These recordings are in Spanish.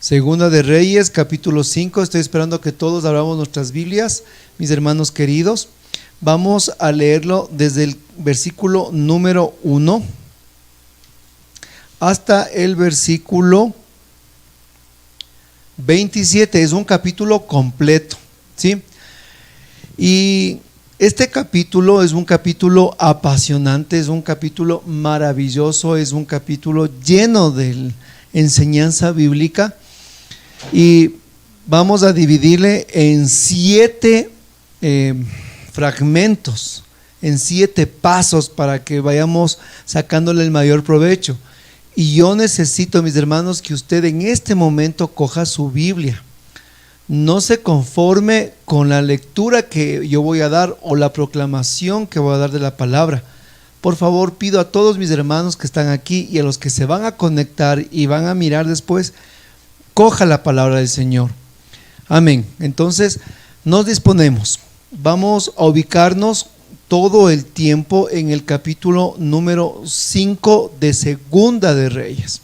Segunda de Reyes, capítulo 5. Estoy esperando que todos abramos nuestras Biblias, mis hermanos queridos. Vamos a leerlo desde el versículo número 1 hasta el versículo 27. Es un capítulo completo, ¿sí? Y este capítulo es un capítulo apasionante, es un capítulo maravilloso, es un capítulo lleno de enseñanza bíblica. Y vamos a dividirle en 7 fragmentos, en 7 pasos para que vayamos sacándole el mayor provecho. Y yo necesito, mis hermanos, que usted en este momento coja su Biblia. No se conforme con la lectura que yo voy a dar o la proclamación que voy a dar de la palabra. Por favor, pido a todos mis hermanos que están aquí y a los que se van a conectar y van a mirar después, coja la palabra del Señor. Amén. Entonces, nos disponemos. Vamos a ubicarnos todo el tiempo en el capítulo número 5 de Segunda de Reyes.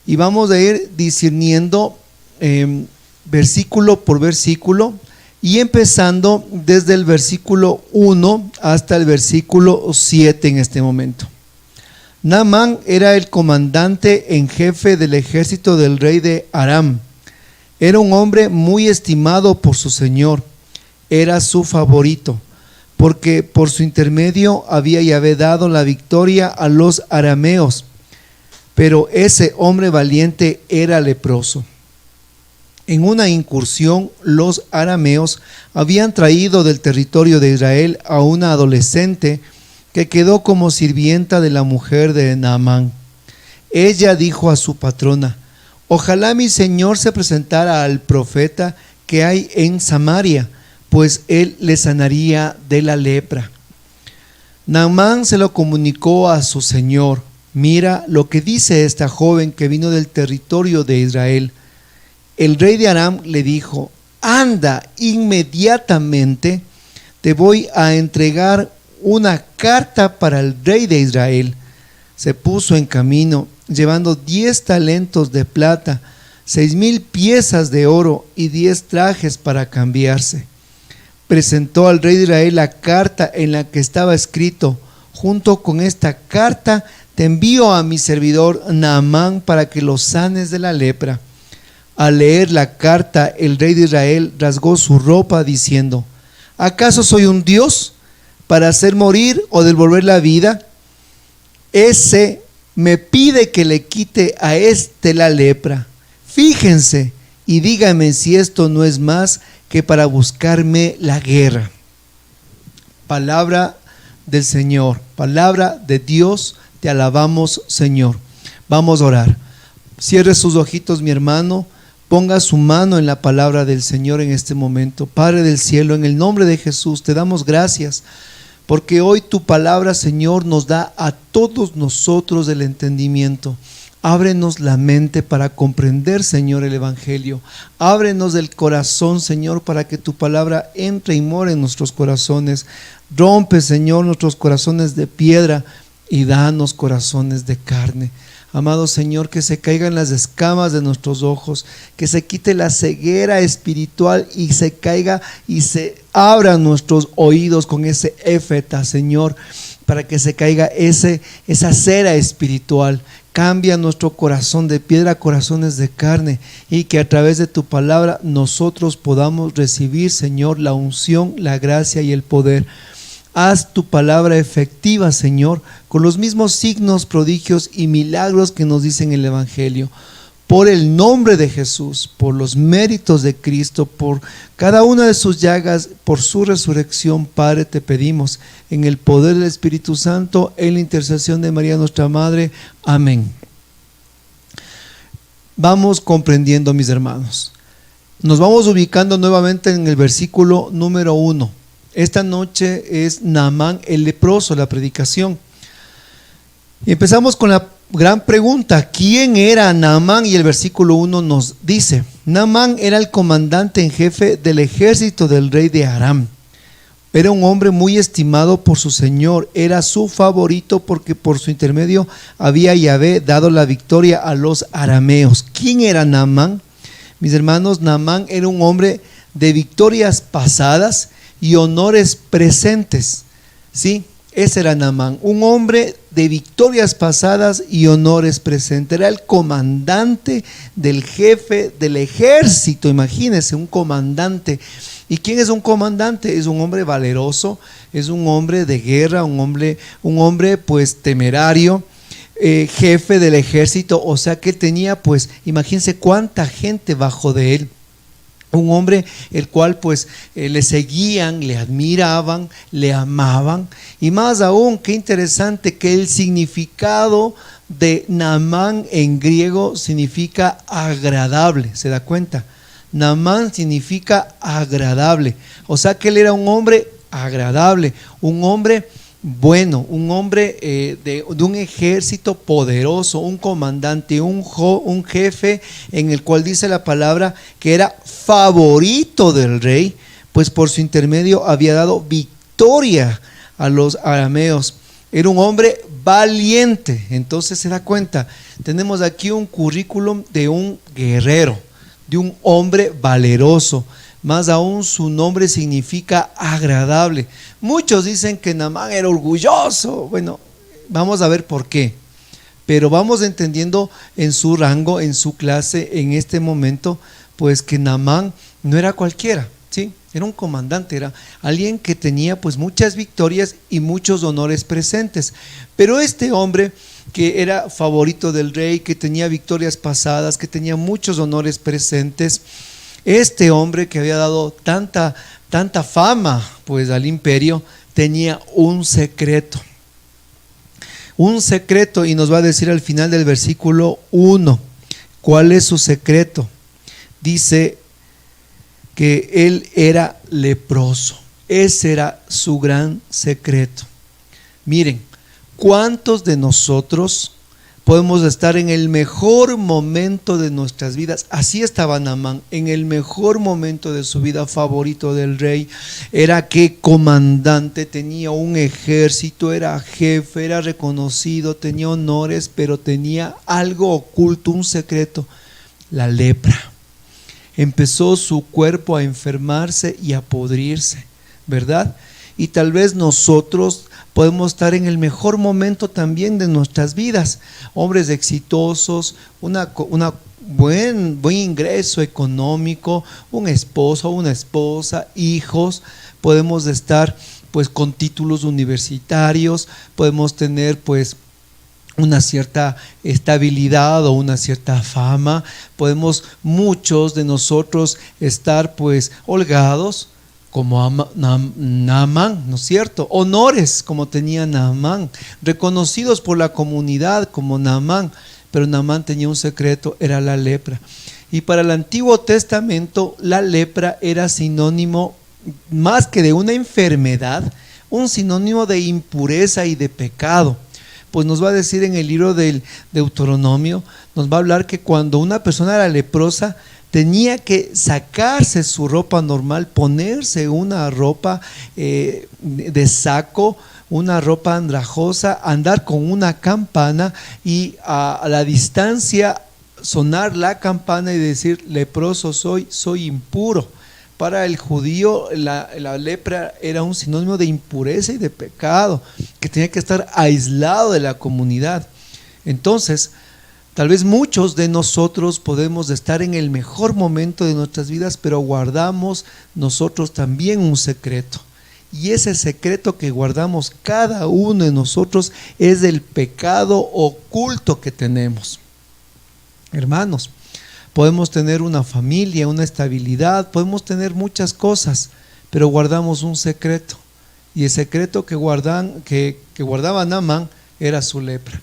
Y vamos a ir discerniendo versículo por versículo y empezando desde el versículo 1 hasta el versículo 7 en este momento. Naamán era el comandante en jefe del ejército del rey de Aram. Era un hombre muy estimado por su señor. Era su favorito, porque por su intermedio había Yahvé dado la victoria a los arameos. Pero ese hombre valiente era leproso. En una incursión, los arameos habían traído del territorio de Israel a una adolescente que quedó como sirvienta de la mujer de Naamán. Ella dijo a su patrona: ojalá mi señor se presentara al profeta que hay en Samaria, pues él le sanaría de la lepra. Naamán se lo comunicó a su señor: mira lo que dice esta joven que vino del territorio de Israel. El rey de Aram le dijo: anda inmediatamente, te voy a entregar una carta para el rey de Israel. Se puso en camino, llevando 10 talentos de plata, 6,000 piezas de oro y 10 trajes para cambiarse. Presentó al rey de Israel la carta en la que estaba escrito: junto con esta carta te envío a mi servidor Naamán para que lo sanes de la lepra. Al leer la carta, el rey de Israel rasgó su ropa diciendo: ¿acaso soy un Dios para hacer morir o devolver la vida? Ese me pide que le quite a este la lepra. Fíjense y díganme si esto no es más que para buscarme la guerra. Palabra del Señor, palabra de Dios, te alabamos, Señor. Vamos a orar. Cierre sus ojitos, mi hermano. Ponga su mano en la palabra del Señor en este momento. Padre del cielo, en el nombre de Jesús, te damos gracias porque hoy tu palabra, Señor, nos da a todos nosotros el entendimiento. Ábrenos la mente para comprender, Señor, el Evangelio. Ábrenos el corazón, Señor, para que tu palabra entre y more en nuestros corazones. Rompe, Señor, nuestros corazones de piedra y danos corazones de carne. Amado Señor, que se caigan las escamas de nuestros ojos, que se quite la ceguera espiritual y se caiga y se abran nuestros oídos con ese éfeta, Señor, para que se caiga esa cera espiritual. Cambia nuestro corazón de piedra a corazones de carne y que a través de tu palabra nosotros podamos recibir, Señor, la unción, la gracia y el poder. Haz tu palabra efectiva, Señor, con los mismos signos, prodigios y milagros que nos dicen el Evangelio. Por el nombre de Jesús, por los méritos de Cristo, por cada una de sus llagas, por su resurrección, Padre, te pedimos, en el poder del Espíritu Santo, en la intercesión de María nuestra Madre. Amén. Vamos comprendiendo, mis hermanos. Nos vamos ubicando nuevamente en el versículo número 1. Esta noche es Naamán el leproso, la predicación. Y empezamos con la gran pregunta: ¿quién era Naamán? Y el versículo 1 nos dice: Naamán era el comandante en jefe del ejército del rey de Aram. Era un hombre muy estimado por su señor, era su favorito porque por su intermedio había Yahvé dado la victoria a los arameos. ¿Quién era Naamán? Mis hermanos, Naamán era un hombre de victorias pasadas y honores presentes. ¿Sí? Ese era Naamán, un hombre de victorias pasadas y honores presentes. Era el comandante del jefe del ejército. Imagínense, un comandante. ¿Y quién es un comandante? Es un hombre valeroso, es un hombre de guerra, un hombre pues temerario, jefe del ejército. O sea que tenía, pues, imagínense cuánta gente bajo de él. Un hombre el cual pues le seguían, le admiraban, le amaban. Y más aún, qué interesante que el significado de Naamán en griego significa agradable. ¿Se da cuenta? Naamán significa agradable. O sea que él era un hombre agradable, un hombre bueno, un hombre de un ejército poderoso, un comandante, un jefe en el cual dice la palabra que era favorito del rey, pues por su intermedio había dado victoria a los arameos. Era un hombre valiente. Entonces se da cuenta, tenemos aquí un currículum de un guerrero, de un hombre valeroso. Más aún su nombre significa agradable. Muchos dicen que Naamán era orgulloso. Bueno, vamos a ver por qué. Pero vamos entendiendo en su rango, en su clase, en este momento, pues que Naamán no era cualquiera, ¿sí? Era un comandante, era alguien que tenía pues muchas victorias y muchos honores presentes. Pero este hombre que era favorito del rey, que tenía victorias pasadas, que tenía muchos honores presentes, este hombre que había dado tanta fama pues al imperio, tenía un secreto. Un secreto, y nos va a decir al final del versículo 1, ¿cuál es su secreto? Dice que él era leproso. Ese era su gran secreto. Miren, ¿cuántos de nosotros podemos estar en el mejor momento de nuestras vidas? Así estaba Naamán, en el mejor momento de su vida, favorito del rey. Era que comandante, tenía un ejército, era jefe, era reconocido, tenía honores, pero tenía algo oculto, un secreto: la lepra. Empezó su cuerpo a enfermarse y a podrirse, ¿verdad? Y tal vez nosotros podemos estar en el mejor momento también de nuestras vidas, hombres exitosos, buen ingreso económico, un esposo, una esposa, hijos. Podemos estar pues con títulos universitarios, podemos tener pues una cierta estabilidad o una cierta fama. Podemos muchos de nosotros estar pues holgados como Naamán, ¿no es cierto? Honores como tenía Naamán, reconocidos por la comunidad como Naamán. Pero Naamán tenía un secreto, era la lepra. Y para el Antiguo Testamento la lepra era sinónimo, más que de una enfermedad, un sinónimo de impureza y de pecado. Pues nos va a decir en el libro del Deuteronomio, nos va a hablar que cuando una persona era leprosa, tenía que sacarse su ropa normal, ponerse una ropa de saco, una ropa andrajosa, andar con una campana y a la distancia sonar la campana y decir: leproso soy impuro. Para el judío la lepra era un sinónimo de impureza y de pecado, que tenía que estar aislado de la comunidad. Entonces, tal vez muchos de nosotros podemos estar en el mejor momento de nuestras vidas, pero guardamos nosotros también un secreto. Y ese secreto que guardamos cada uno de nosotros es el pecado oculto que tenemos. Hermanos, podemos tener una familia, una estabilidad, podemos tener muchas cosas, pero guardamos un secreto. Y el secreto que guardaba Naamán era su lepra.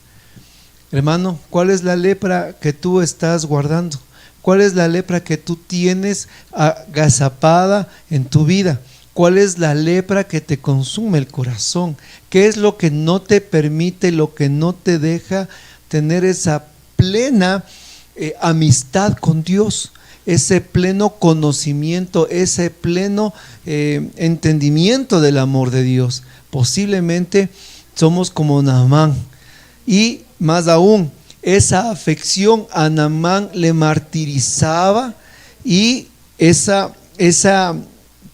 Hermano, ¿cuál es la lepra que tú estás guardando? ¿Cuál es la lepra que tú tienes agazapada en tu vida? ¿Cuál es la lepra que te consume el corazón? ¿Qué es lo que no te permite, lo que no te deja tener esa plena amistad con Dios, ese pleno conocimiento, ese pleno entendimiento del amor de Dios? Posiblemente somos como Naamán. Y más aún, esa afección a Naamán le martirizaba Y esa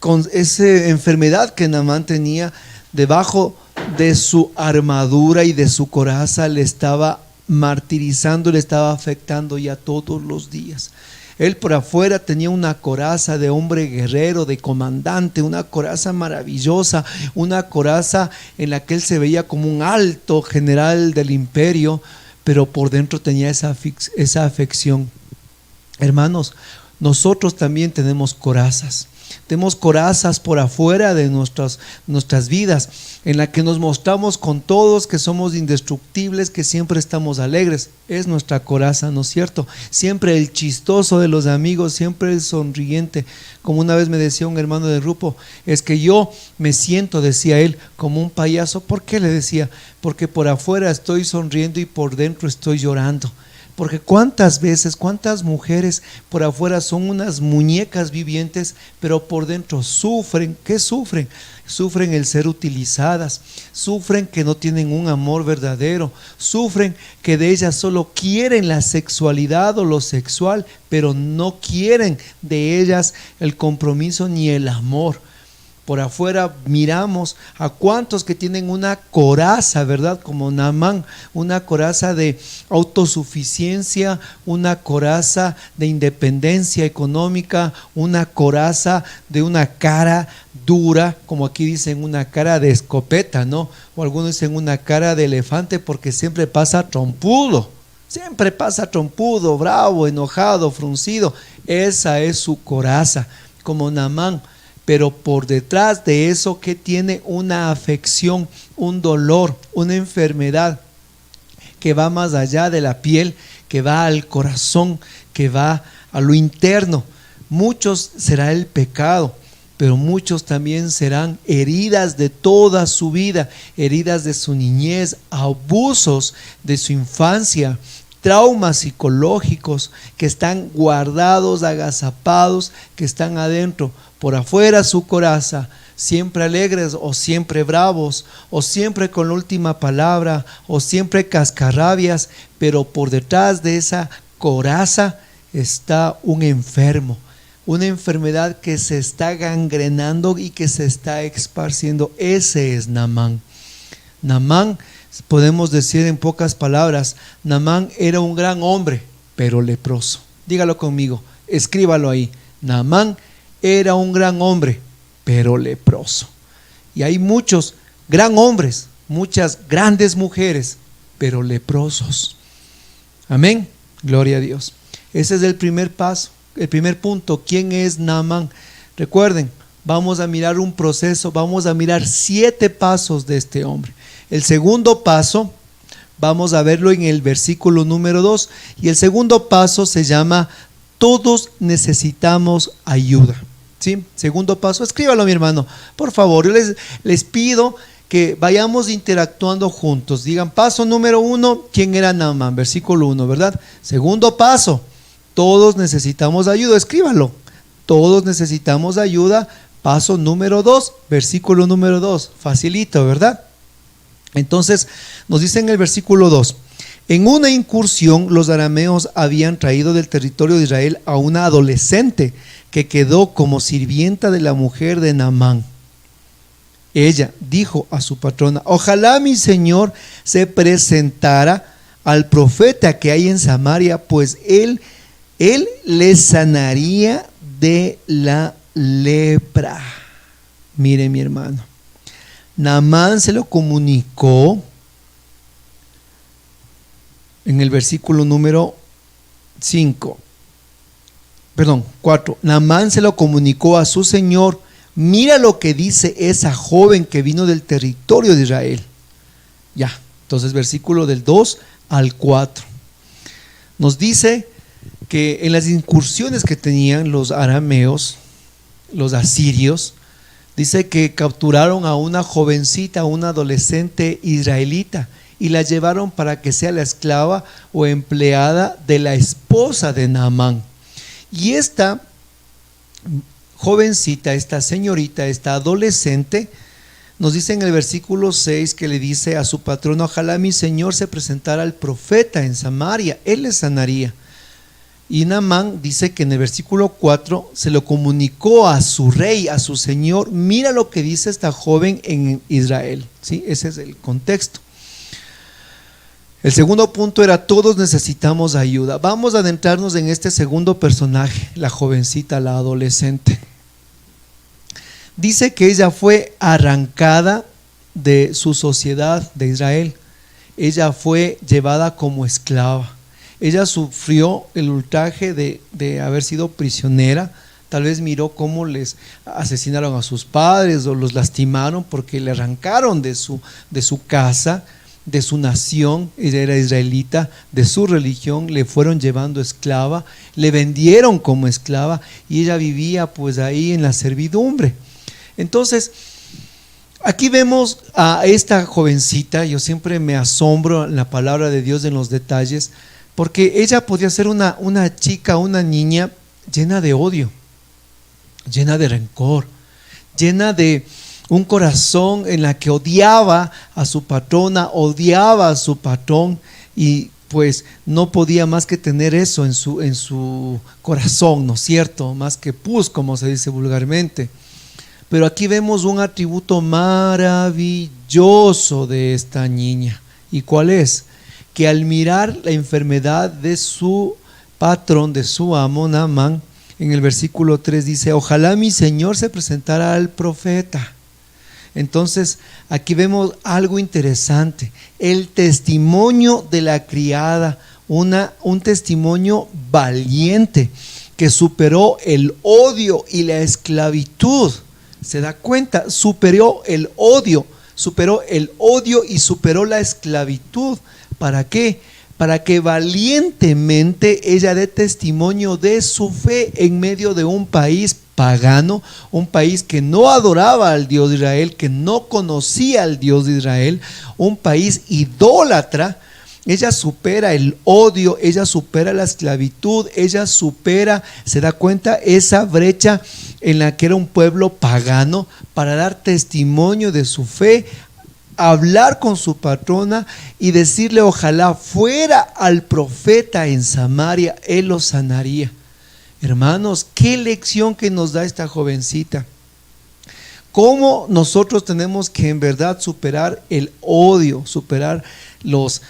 enfermedad que Naamán tenía debajo de su armadura y de su coraza le estaba martirizando, le estaba afectando ya todos los días. Él por afuera tenía una coraza de hombre guerrero, de comandante, una coraza maravillosa, una coraza en la que él se veía como un alto general del imperio, pero por dentro tenía esa afección. Hermanos, nosotros también tenemos corazas. Tenemos corazas por afuera de nuestras vidas, en la que nos mostramos con todos que somos indestructibles, que siempre estamos alegres. Es nuestra coraza, ¿no es cierto? Siempre el chistoso de los amigos, siempre el sonriente. Como una vez me decía un hermano del grupo, es que yo me siento, decía él, como un payaso. ¿Por qué? Le decía, porque por afuera estoy sonriendo y por dentro estoy llorando. Porque cuántas veces, cuántas mujeres por afuera son unas muñecas vivientes, pero por dentro sufren. ¿Qué sufren? Sufren el ser utilizadas, sufren que no tienen un amor verdadero, sufren que de ellas solo quieren la sexualidad o lo sexual, pero no quieren de ellas el compromiso ni el amor. Por afuera miramos a cuantos que tienen una coraza, ¿verdad? Como Naamán, una coraza de autosuficiencia, una coraza de independencia económica, una coraza de una cara dura, como aquí dicen, una cara de escopeta, ¿no? O algunos dicen una cara de elefante porque siempre pasa trompudo. Siempre pasa trompudo, bravo, enojado, fruncido. Esa es su coraza, como Naamán. Pero por detrás de eso, que tiene una afección, un dolor, una enfermedad que va más allá de la piel, que va al corazón, que va a lo interno. Muchos será el pecado, pero muchos también serán heridas de toda su vida, heridas de su niñez, abusos de su infancia, traumas psicológicos que están guardados, agazapados, que están adentro. Por afuera su coraza, siempre alegres o siempre bravos, o siempre con la última palabra, o siempre cascarrabias, pero por detrás de esa coraza está un enfermo, una enfermedad que se está gangrenando y que se está esparciendo. Ese es Naamán. Naamán, podemos decir en pocas palabras, Naamán era un gran hombre, pero leproso. Dígalo conmigo, escríbalo ahí. Naamán era un gran hombre, pero leproso. Y hay muchos gran hombres, muchas grandes mujeres, pero leprosos. Amén, gloria a Dios. Ese es el primer paso, el primer punto. ¿Quién es Naamán? Recuerden, vamos a mirar un proceso, vamos a mirar 7 pasos de este hombre. El segundo paso, vamos a verlo en el versículo número 2. Y el segundo paso se llama: todos necesitamos ayuda. ¿Sí? Segundo paso, escríbalo, mi hermano, por favor. Yo les pido que vayamos interactuando juntos. Digan: paso número 1, ¿quién era Naamán? Versículo 1, ¿verdad? Segundo paso, todos necesitamos ayuda. Escríbalo, todos necesitamos ayuda. Paso número 2, versículo número 2, facilito, ¿verdad? Entonces nos dice en el versículo 2: en una incursión los arameos habían traído del territorio de Israel a una adolescente que quedó como sirvienta de la mujer de Naamán. Ella dijo a su patrona: ojalá mi señor se presentara al profeta que hay en Samaria, pues él le sanaría de la lepra. Mire, mi hermano, Naamán se lo comunicó en el versículo número 4. Naamán se lo comunicó a su señor. Mira lo que dice esa joven que vino del territorio de Israel. Ya, entonces versículo del 2 al 4. Nos dice que en las incursiones que tenían los arameos, los asirios, dice que capturaron a una jovencita, una adolescente israelita, y la llevaron para que sea la esclava o empleada de la esposa de Naamán. Y esta jovencita, esta señorita, esta adolescente, nos dice en el versículo 6 que le dice a su patrón: ojalá mi señor se presentara al profeta en Samaria, él le sanaría. Y Naamán dice que en el versículo 4 se lo comunicó a su rey, a su señor. Mira lo que dice esta joven en Israel, ¿sí? Ese es el contexto. El segundo punto era: todos necesitamos ayuda. Vamos a adentrarnos en este segundo personaje, la jovencita, la adolescente. Dice que ella fue arrancada de su sociedad de Israel. Ella fue llevada como esclava. Ella sufrió el ultraje de haber sido prisionera. Tal vez miró cómo les asesinaron a sus padres o los lastimaron porque le arrancaron de su casa, de su nación. Ella era israelita, de su religión, le fueron llevando esclava, le vendieron como esclava y ella vivía pues ahí en la servidumbre. Entonces, aquí vemos a esta jovencita. Yo siempre me asombro en la palabra de Dios, en los detalles, porque ella podía ser una chica, una niña llena de odio, llena de rencor, llena de un corazón en la que odiaba a su patrona, odiaba a su patrón, y pues no podía más que tener eso en su corazón, ¿no es cierto? Más que pus, como se dice vulgarmente. Pero aquí vemos un atributo maravilloso de esta niña. ¿Y cuál es? Que al mirar la enfermedad de su patrón, de su amo Naamán, en el versículo 3 dice: ojalá mi señor se presentara al profeta. Entonces aquí vemos algo interesante: el testimonio de la criada, un testimonio valiente que superó el odio y la esclavitud. ¿Se da cuenta? Superó el odio y superó la esclavitud. ¿Para qué? Para que valientemente ella dé testimonio de su fe en medio de un país pagano, un país que no adoraba al Dios de Israel, que no conocía al Dios de Israel, un país idólatra. Ella supera el odio, ella supera la esclavitud, ella supera, se da cuenta, esa brecha en la que era un pueblo pagano, para dar testimonio de su fe, hablar con su patrona y decirle: ojalá fuera al profeta en Samaria, él lo sanaría. Hermanos, qué lección que nos da esta jovencita. Cómo nosotros tenemos que en verdad superar el odio, superar los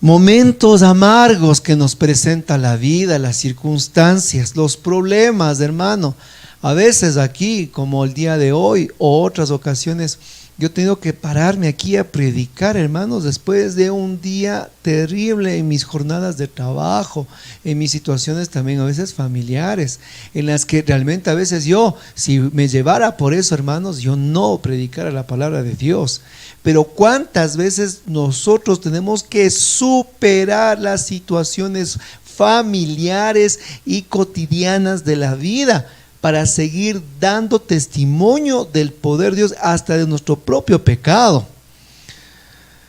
momentos amargos que nos presenta la vida, las circunstancias, los problemas, hermano. A veces aquí, como el día de hoy o otras ocasiones, yo he tenido que pararme aquí a predicar, hermanos, después de un día terrible en mis jornadas de trabajo, en mis situaciones también a veces familiares, en las que realmente a veces yo, si me llevara por eso, hermanos, yo no predicara la palabra de Dios. Pero cuántas veces nosotros tenemos que superar las situaciones familiares y cotidianas de la vida para seguir dando testimonio del poder de Dios, hasta de nuestro propio pecado.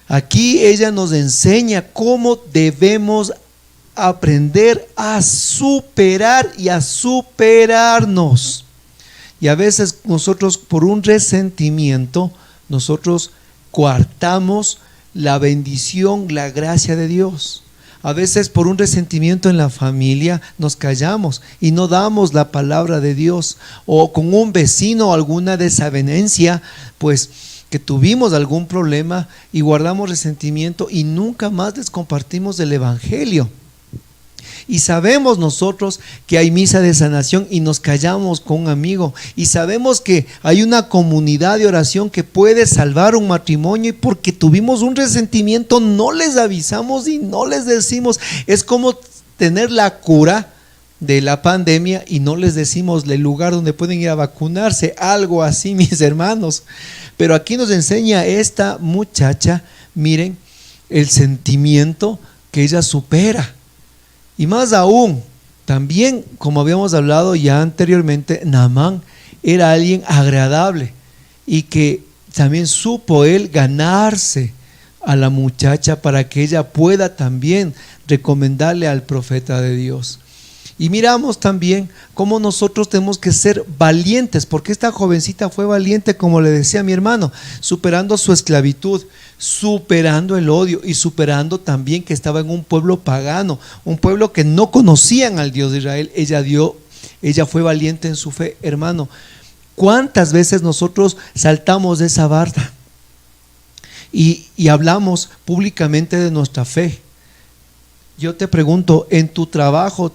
Aquí ella nos enseña cómo debemos aprender a superar y a superarnos. Y a veces nosotros, por un resentimiento, nosotros coartamos la bendición, la gracia de Dios. A veces por un resentimiento en la familia nos callamos y no damos la palabra de Dios, o con un vecino alguna desavenencia, pues que tuvimos algún problema y guardamos resentimiento y nunca más les compartimos el evangelio. Y sabemos nosotros que hay misa de sanación y nos callamos con un amigo, y sabemos que hay una comunidad de oración que puede salvar un matrimonio, y porque tuvimos un resentimiento no les avisamos y no les decimos. Es como tener la cura de la pandemia y no les decimos el lugar donde pueden ir a vacunarse, algo así, mis hermanos. Pero aquí nos enseña esta muchacha, miren, el sentimiento que ella supera. Y más aún, también, como habíamos hablado ya anteriormente, Naamán era alguien agradable, y que también supo él ganarse a la muchacha para que ella pueda también recomendarle al profeta de Dios. Y miramos también cómo nosotros tenemos que ser valientes, porque esta jovencita fue valiente, como le decía mi hermano, superando su esclavitud, superando el odio y superando también que estaba en un pueblo pagano, un pueblo que no conocían al Dios de Israel. Ella fue valiente en su fe. Hermano, ¿cuántas veces nosotros saltamos de esa barda y hablamos públicamente de nuestra fe? Yo te pregunto, en tu trabajo,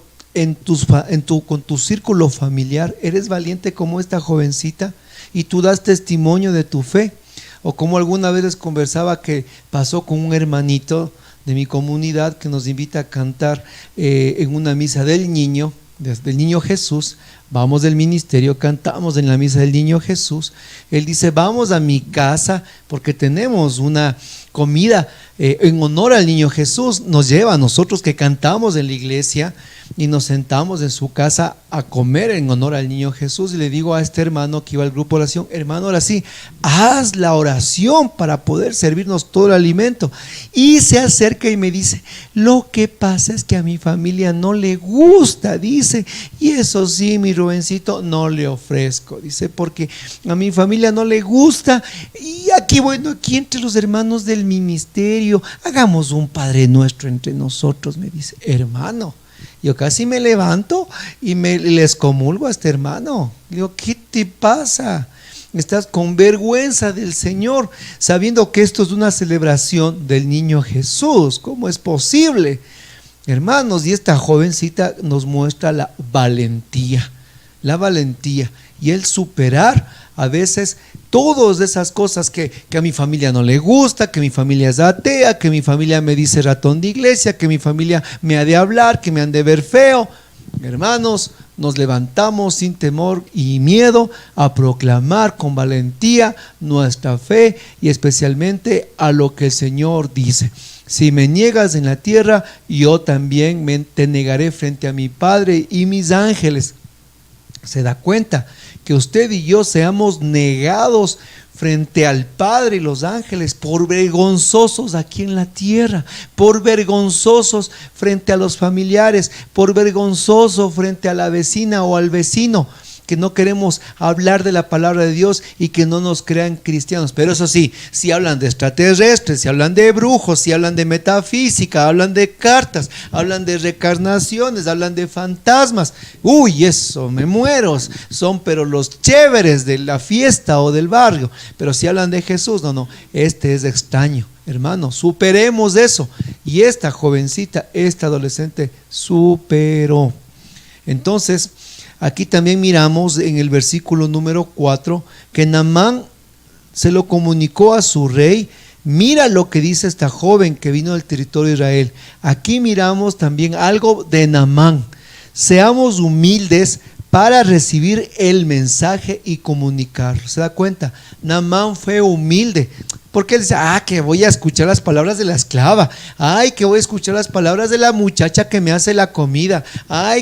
con tu círculo familiar, ¿eres valiente como esta jovencita y tú das testimonio de tu fe? O como alguna vez les conversaba que pasó con un hermanito de mi comunidad que nos invita a cantar en una misa del niño Jesús. Vamos del ministerio, cantamos en la misa del niño Jesús. Él dice: vamos a mi casa porque tenemos una comida en honor al niño Jesús. Nos lleva a nosotros que cantamos en la iglesia y nos sentamos en su casa a comer en honor al niño Jesús. Y le digo a este hermano que iba al grupo de oración: hermano, ahora sí, haz la oración para poder servirnos todo el alimento. Y se acerca y me dice: lo que pasa es que a mi familia no le gusta, dice, y eso sí, mi Rubencito, no le ofrezco, dice, porque a mi familia no le gusta. Y aquí, bueno, aquí entre los hermanos del ministerio, hagamos un Padre Nuestro entre nosotros, me dice. Hermano, yo casi me levanto y les comulgo a este hermano. Digo: ¿qué te pasa? Estás con vergüenza del Señor, sabiendo que esto es una celebración del niño Jesús. ¿Cómo es posible? Hermanos, y esta jovencita nos muestra la valentía y el superar a veces todas esas cosas que a mi familia no le gusta, que mi familia es atea, que mi familia me dice ratón de iglesia, que mi familia me ha de hablar, que me han de ver feo. Hermanos, nos levantamos sin temor y miedo a proclamar con valentía nuestra fe y especialmente a lo que el Señor dice. Si me niegas en la tierra, yo también te negaré frente a mi Padre y mis ángeles. ¿Se da cuenta? Que usted y yo seamos negados frente al Padre y los ángeles por vergonzosos aquí en la tierra, por vergonzosos frente a los familiares, por vergonzoso frente a la vecina o al vecino, que no queremos hablar de la palabra de Dios y que no nos crean cristianos. Pero eso sí, si hablan de extraterrestres, si hablan de brujos, si hablan de metafísica, hablan de cartas, hablan de reencarnaciones, hablan de fantasmas, uy, eso, me muero, son pero los chéveres de la fiesta o del barrio. Pero si hablan de Jesús, no, este es extraño. Hermano, superemos eso. Y esta jovencita, esta adolescente superó. Entonces, aquí también miramos en el versículo número 4 que Naamán se lo comunicó a su rey. Mira lo que dice esta joven que vino del territorio de Israel. Aquí miramos también algo de Naamán. Seamos humildes para recibir el mensaje y comunicarlo. ¿Se da cuenta? Naamán fue humilde. Porque él dice: que voy a escuchar las palabras de la esclava, que voy a escuchar las palabras de la muchacha que me hace la comida,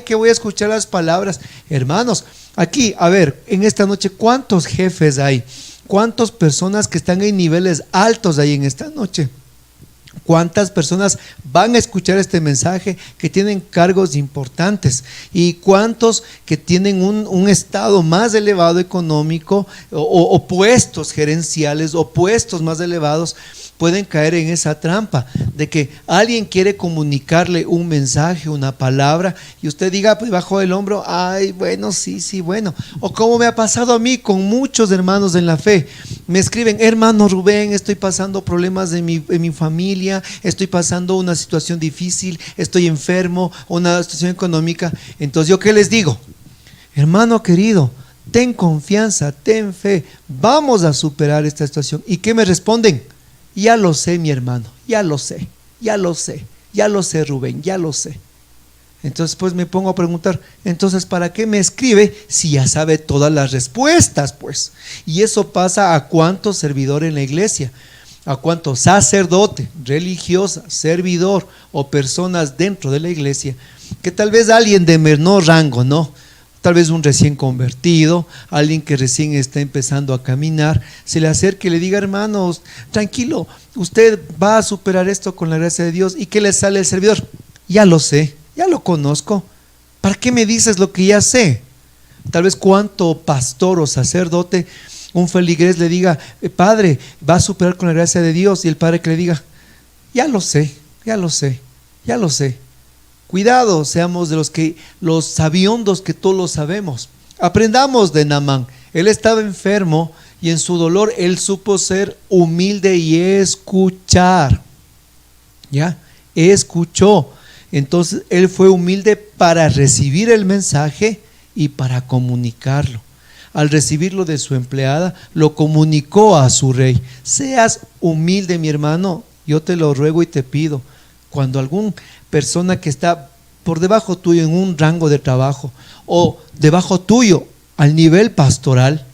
que voy a escuchar las palabras. Hermanos, aquí, a ver, en esta noche, ¿cuántos jefes hay? ¿Cuántas personas que están en niveles altos hay en esta noche? ¿Cuántas personas van a escuchar este mensaje que tienen cargos importantes? ¿Y cuántos que tienen un estado más elevado económico o puestos gerenciales o puestos más elevados pueden caer en esa trampa de que alguien quiere comunicarle un mensaje, una palabra, y usted diga pues bajo el hombro: bueno, sí, bueno. O como me ha pasado a mí con muchos hermanos en la fe, me escriben: hermano Rubén, estoy pasando problemas en mi familia, estoy pasando una situación difícil, estoy enfermo, una situación económica. Entonces, ¿yo qué les digo? Hermano querido, ten confianza, ten fe, vamos a superar esta situación. ¿Y qué me responden? Ya lo sé, mi hermano, ya lo sé Rubén, ya lo sé. Entonces pues me pongo a preguntar: entonces ¿para qué me escribe si ya sabe todas las respuestas? Pues, y eso pasa a cuánto servidor en la iglesia, a cuánto sacerdote, religiosa, servidor o personas dentro de la iglesia, que tal vez alguien de menor rango, ¿no? Tal vez un recién convertido, alguien que recién está empezando a caminar, se le acerque y le diga: hermanos, tranquilo, usted va a superar esto con la gracia de Dios. ¿Y qué le sale al servidor? Ya lo sé, ya lo conozco. ¿Para qué me dices lo que ya sé? Tal vez cuánto pastor o sacerdote, un feligrés le diga, padre, va a superar con la gracia de Dios, y el padre que le diga, ya lo sé, ya lo sé, ya lo sé. Cuidado, seamos de los sabiondos que todos lo sabemos. Aprendamos de Naamán. Él estaba enfermo y en su dolor él supo ser humilde y escuchar. ¿Ya? Escuchó. Entonces él fue humilde para recibir el mensaje y para comunicarlo. Al recibirlo de su empleada, lo comunicó a su rey. Seas humilde, mi hermano, yo te lo ruego y te pido. Cuando alguna persona que está por debajo tuyo en un rango de trabajo o debajo tuyo al nivel pastoral,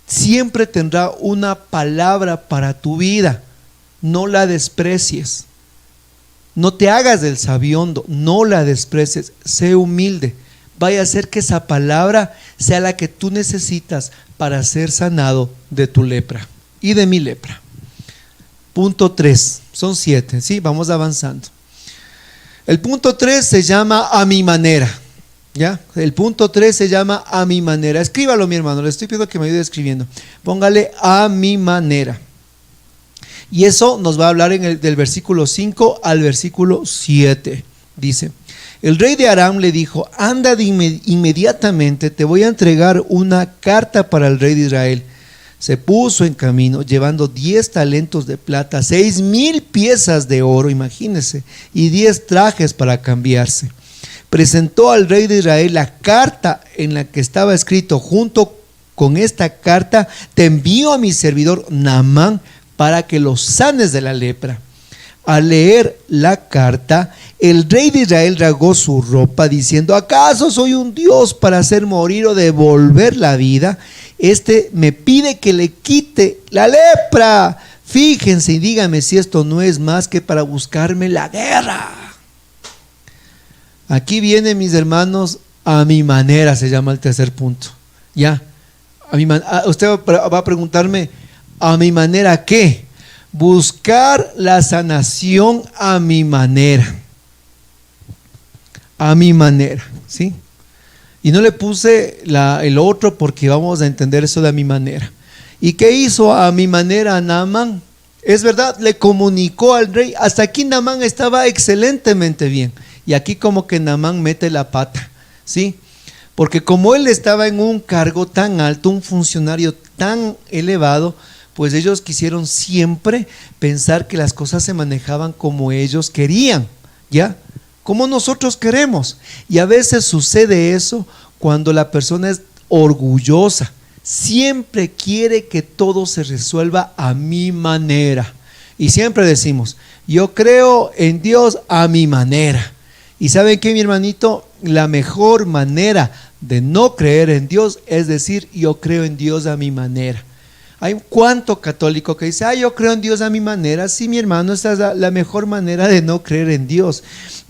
siempre tendrá una palabra para tu vida. No la desprecies. No te hagas del sabiondo, no la desprecies. Sé humilde. Vaya a ser que esa palabra sea la que tú necesitas para ser sanado de tu lepra y de mi lepra. Punto 3, son 7, ¿sí? Vamos avanzando. El punto 3 se llama a mi manera. ¿Ya? El punto 3 se llama a mi manera. Escríbalo, mi hermano, le estoy pidiendo que me ayude escribiendo. Póngale a mi manera. Y eso nos va a hablar del versículo 5 al versículo 7. Dice: el rey de Aram le dijo, anda inmediatamente, te voy a entregar una carta para el rey de Israel. Se puso en camino llevando 10 talentos de plata, 6,000 piezas de oro, imagínense, y 10 trajes para cambiarse. Presentó al rey de Israel la carta en la que estaba escrito: junto con esta carta te envío a mi servidor Naamán para que lo sanes de la lepra. Al leer la carta, el rey de Israel rasgó su ropa diciendo: ¿acaso soy un Dios para hacer morir o devolver la vida? Este me pide que le quite la lepra. Fíjense y díganme si esto no es más que para buscarme la guerra. Aquí viene, mis hermanos, a mi manera, se llama el tercer punto. Ya, usted va a preguntarme, ¿a mi manera qué? Buscar la sanación a mi manera. A mi manera, ¿sí? Y no le puse el otro porque vamos a entender eso de a mi manera. ¿Y qué hizo a mi manera Naamán? Es verdad, le comunicó al rey. Hasta aquí Naamán estaba excelentemente bien. Y aquí como que Naamán mete la pata, ¿sí? Porque como él estaba en un cargo tan alto, un funcionario tan elevado, pues ellos quisieron siempre pensar que las cosas se manejaban como ellos querían, ¿ya? Como nosotros queremos. Y a veces sucede eso cuando la persona es orgullosa. Siempre quiere que todo se resuelva a mi manera. Y siempre decimos, yo creo en Dios a mi manera. Y ¿saben qué, mi hermanito? La mejor manera de no creer en Dios es decir, yo creo en Dios a mi manera. Hay un cuanto católico que dice, yo creo en Dios a mi manera. Sí, mi hermano, esta es la mejor manera de no creer en Dios.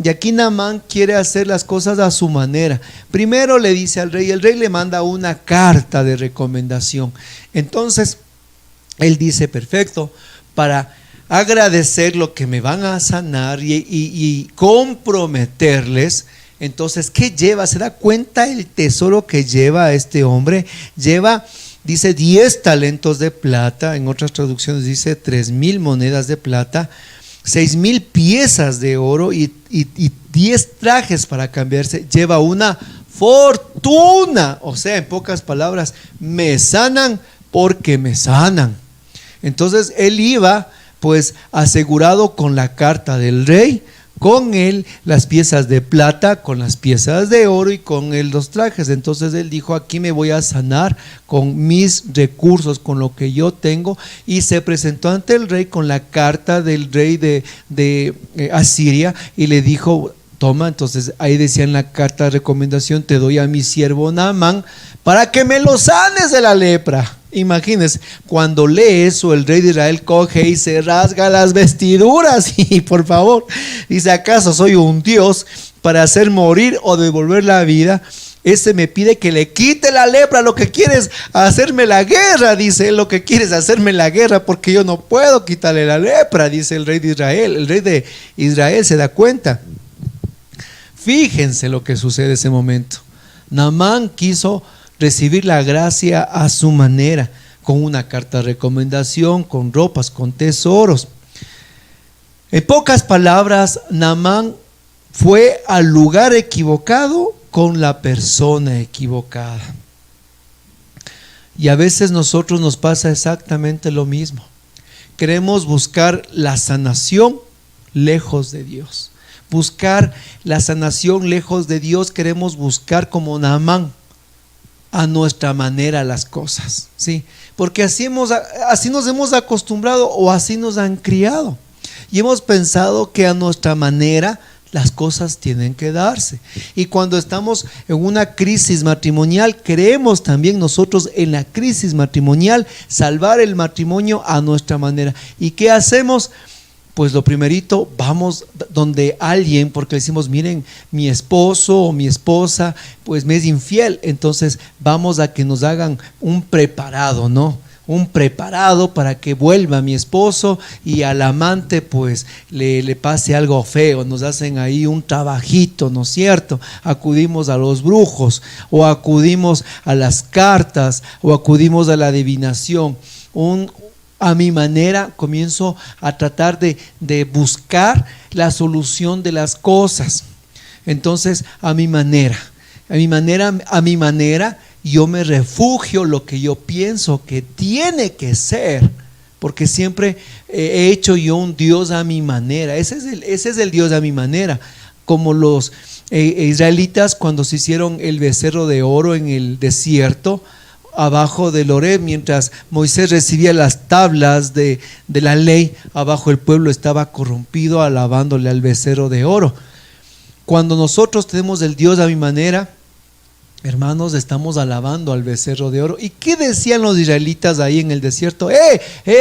Y aquí Naamán quiere hacer las cosas a su manera. Primero le dice al rey, el rey le manda una carta de recomendación. Entonces, él dice, perfecto, para agradecer lo que me van a sanar y comprometerles. Entonces, ¿qué lleva? ¿Se da cuenta el tesoro que lleva este hombre? Lleva, dice, 10 talentos de plata, en otras traducciones dice 3,000 monedas de plata, 6,000 piezas de oro y 10 trajes para cambiarse. Lleva una fortuna, o sea, en pocas palabras, me sanan porque me sanan. Entonces él iba pues asegurado con la carta del rey, con él las piezas de plata, con las piezas de oro y con él los trajes. Entonces él dijo, aquí me voy a sanar con mis recursos, con lo que yo tengo, y se presentó ante el rey con la carta del rey de Asiria y le dijo, toma. Entonces ahí decía en la carta de recomendación, te doy a mi siervo Naamán para que me lo sanes de la lepra. Imagínense, cuando lee eso, el rey de Israel coge y se rasga las vestiduras y por favor, dice, ¿acaso soy un Dios para hacer morir o devolver la vida? Ese me pide que le quite la lepra. Lo que quiere es hacerme la guerra, dice él. Lo que quiere es hacerme la guerra porque yo no puedo quitarle la lepra, dice el rey de Israel. El rey de Israel se da cuenta. Fíjense lo que sucede en ese momento. Naamán quiso recibir la gracia a su manera, con una carta de recomendación, con ropas, con tesoros. En pocas palabras, Naamán fue al lugar equivocado con la persona equivocada. Y a veces nosotros nos pasa exactamente lo mismo. Queremos buscar la sanación lejos de Dios. Buscar la sanación lejos de Dios, queremos buscar como Naamán, a nuestra manera las cosas, ¿sí? Porque así nos hemos acostumbrado o así nos han criado. Y hemos pensado que a nuestra manera las cosas tienen que darse. Y cuando estamos en una crisis matrimonial, queremos también nosotros en la crisis matrimonial salvar el matrimonio a nuestra manera. ¿Y qué hacemos? Pues lo primerito, vamos donde alguien, porque decimos, miren, mi esposo o mi esposa pues me es infiel, entonces vamos a que nos hagan un preparado, ¿no? Un preparado para que vuelva mi esposo y al amante pues le pase algo feo. Nos hacen ahí un trabajito, ¿no es cierto? Acudimos a los brujos o acudimos a las cartas o acudimos a la adivinación. A mi manera comienzo a tratar de buscar la solución de las cosas. Entonces a mi manera yo me refugio lo que yo pienso que tiene que ser, porque siempre he hecho yo un Dios a mi manera. Ese es el Dios a mi manera, como los israelitas cuando se hicieron el becerro de oro en el desierto abajo del Horeb, mientras Moisés recibía las tablas de la ley, abajo el pueblo estaba corrompido alabándole al becerro de oro. Cuando nosotros tenemos el Dios a mi manera, hermanos, estamos alabando al becerro de oro. ¿Y qué decían los israelitas ahí en el desierto?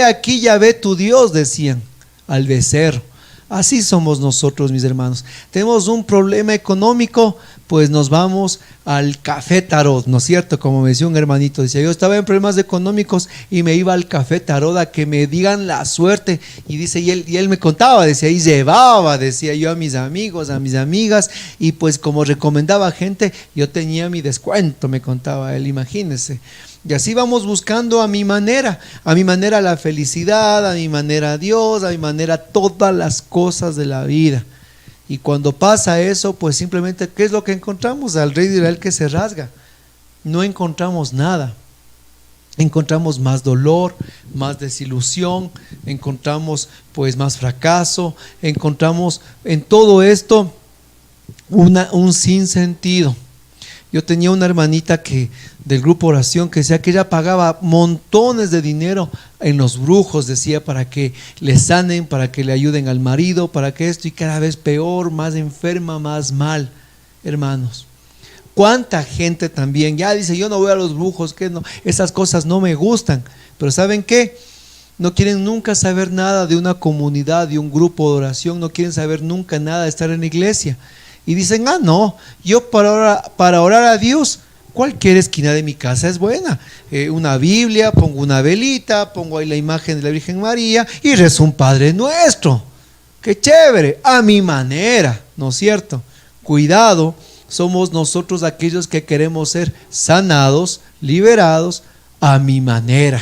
Aquí Yahvé tu Dios, decían al becerro. Así somos nosotros, mis hermanos. Tenemos un problema económico, pues nos vamos al café tarot, ¿no es cierto? Como me decía un hermanito, decía, yo estaba en problemas económicos y me iba al café tarot a que me digan la suerte. Y dice, y él me contaba, decía, y llevaba, decía yo, a mis amigos, a mis amigas, y pues como recomendaba gente, yo tenía mi descuento, me contaba él, imagínense. Y así vamos buscando a mi manera la felicidad, a mi manera a Dios, a mi manera todas las cosas de la vida. Y cuando pasa eso, pues simplemente, ¿qué es lo que encontramos? Al rey de Israel que se rasga. No encontramos nada. Encontramos más dolor, más desilusión, encontramos pues más fracaso, encontramos en todo esto un sinsentido. Yo tenía una hermanita del grupo oración que decía que ella pagaba montones de dinero en los brujos, decía, para que le sanen, para que le ayuden al marido, para que esto, y cada vez peor, más enferma, más mal, hermanos. ¿Cuánta gente también ya dice, yo no voy a los brujos, que no, esas cosas no me gustan? Pero ¿saben qué? No quieren nunca saber nada de una comunidad, de un grupo de oración, no quieren saber nunca nada de estar en la iglesia. Y dicen, no, yo para orar a Dios, cualquier esquina de mi casa es buena. Una Biblia, pongo una velita, pongo ahí la imagen de la Virgen María y rezo un Padre Nuestro. ¡Qué chévere! A mi manera, ¿no es cierto? Cuidado, somos nosotros aquellos que queremos ser sanados, liberados a mi manera.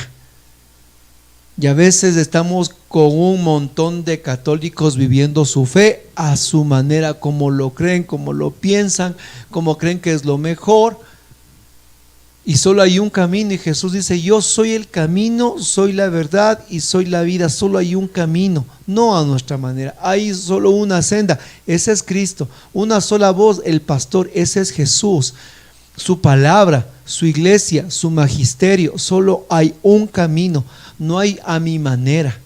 Y a veces estamos con un montón de católicos viviendo su fe a su manera, como lo creen, como lo piensan, como creen que es lo mejor. Y solo hay un camino, y Jesús dice, yo soy el camino, soy la verdad y soy la vida. Solo hay un camino, no a nuestra manera. Hay solo una senda, ese es Cristo. Una sola voz, el pastor, ese es Jesús. Su palabra, su iglesia, su magisterio. Solo hay un camino, no hay a mi manera.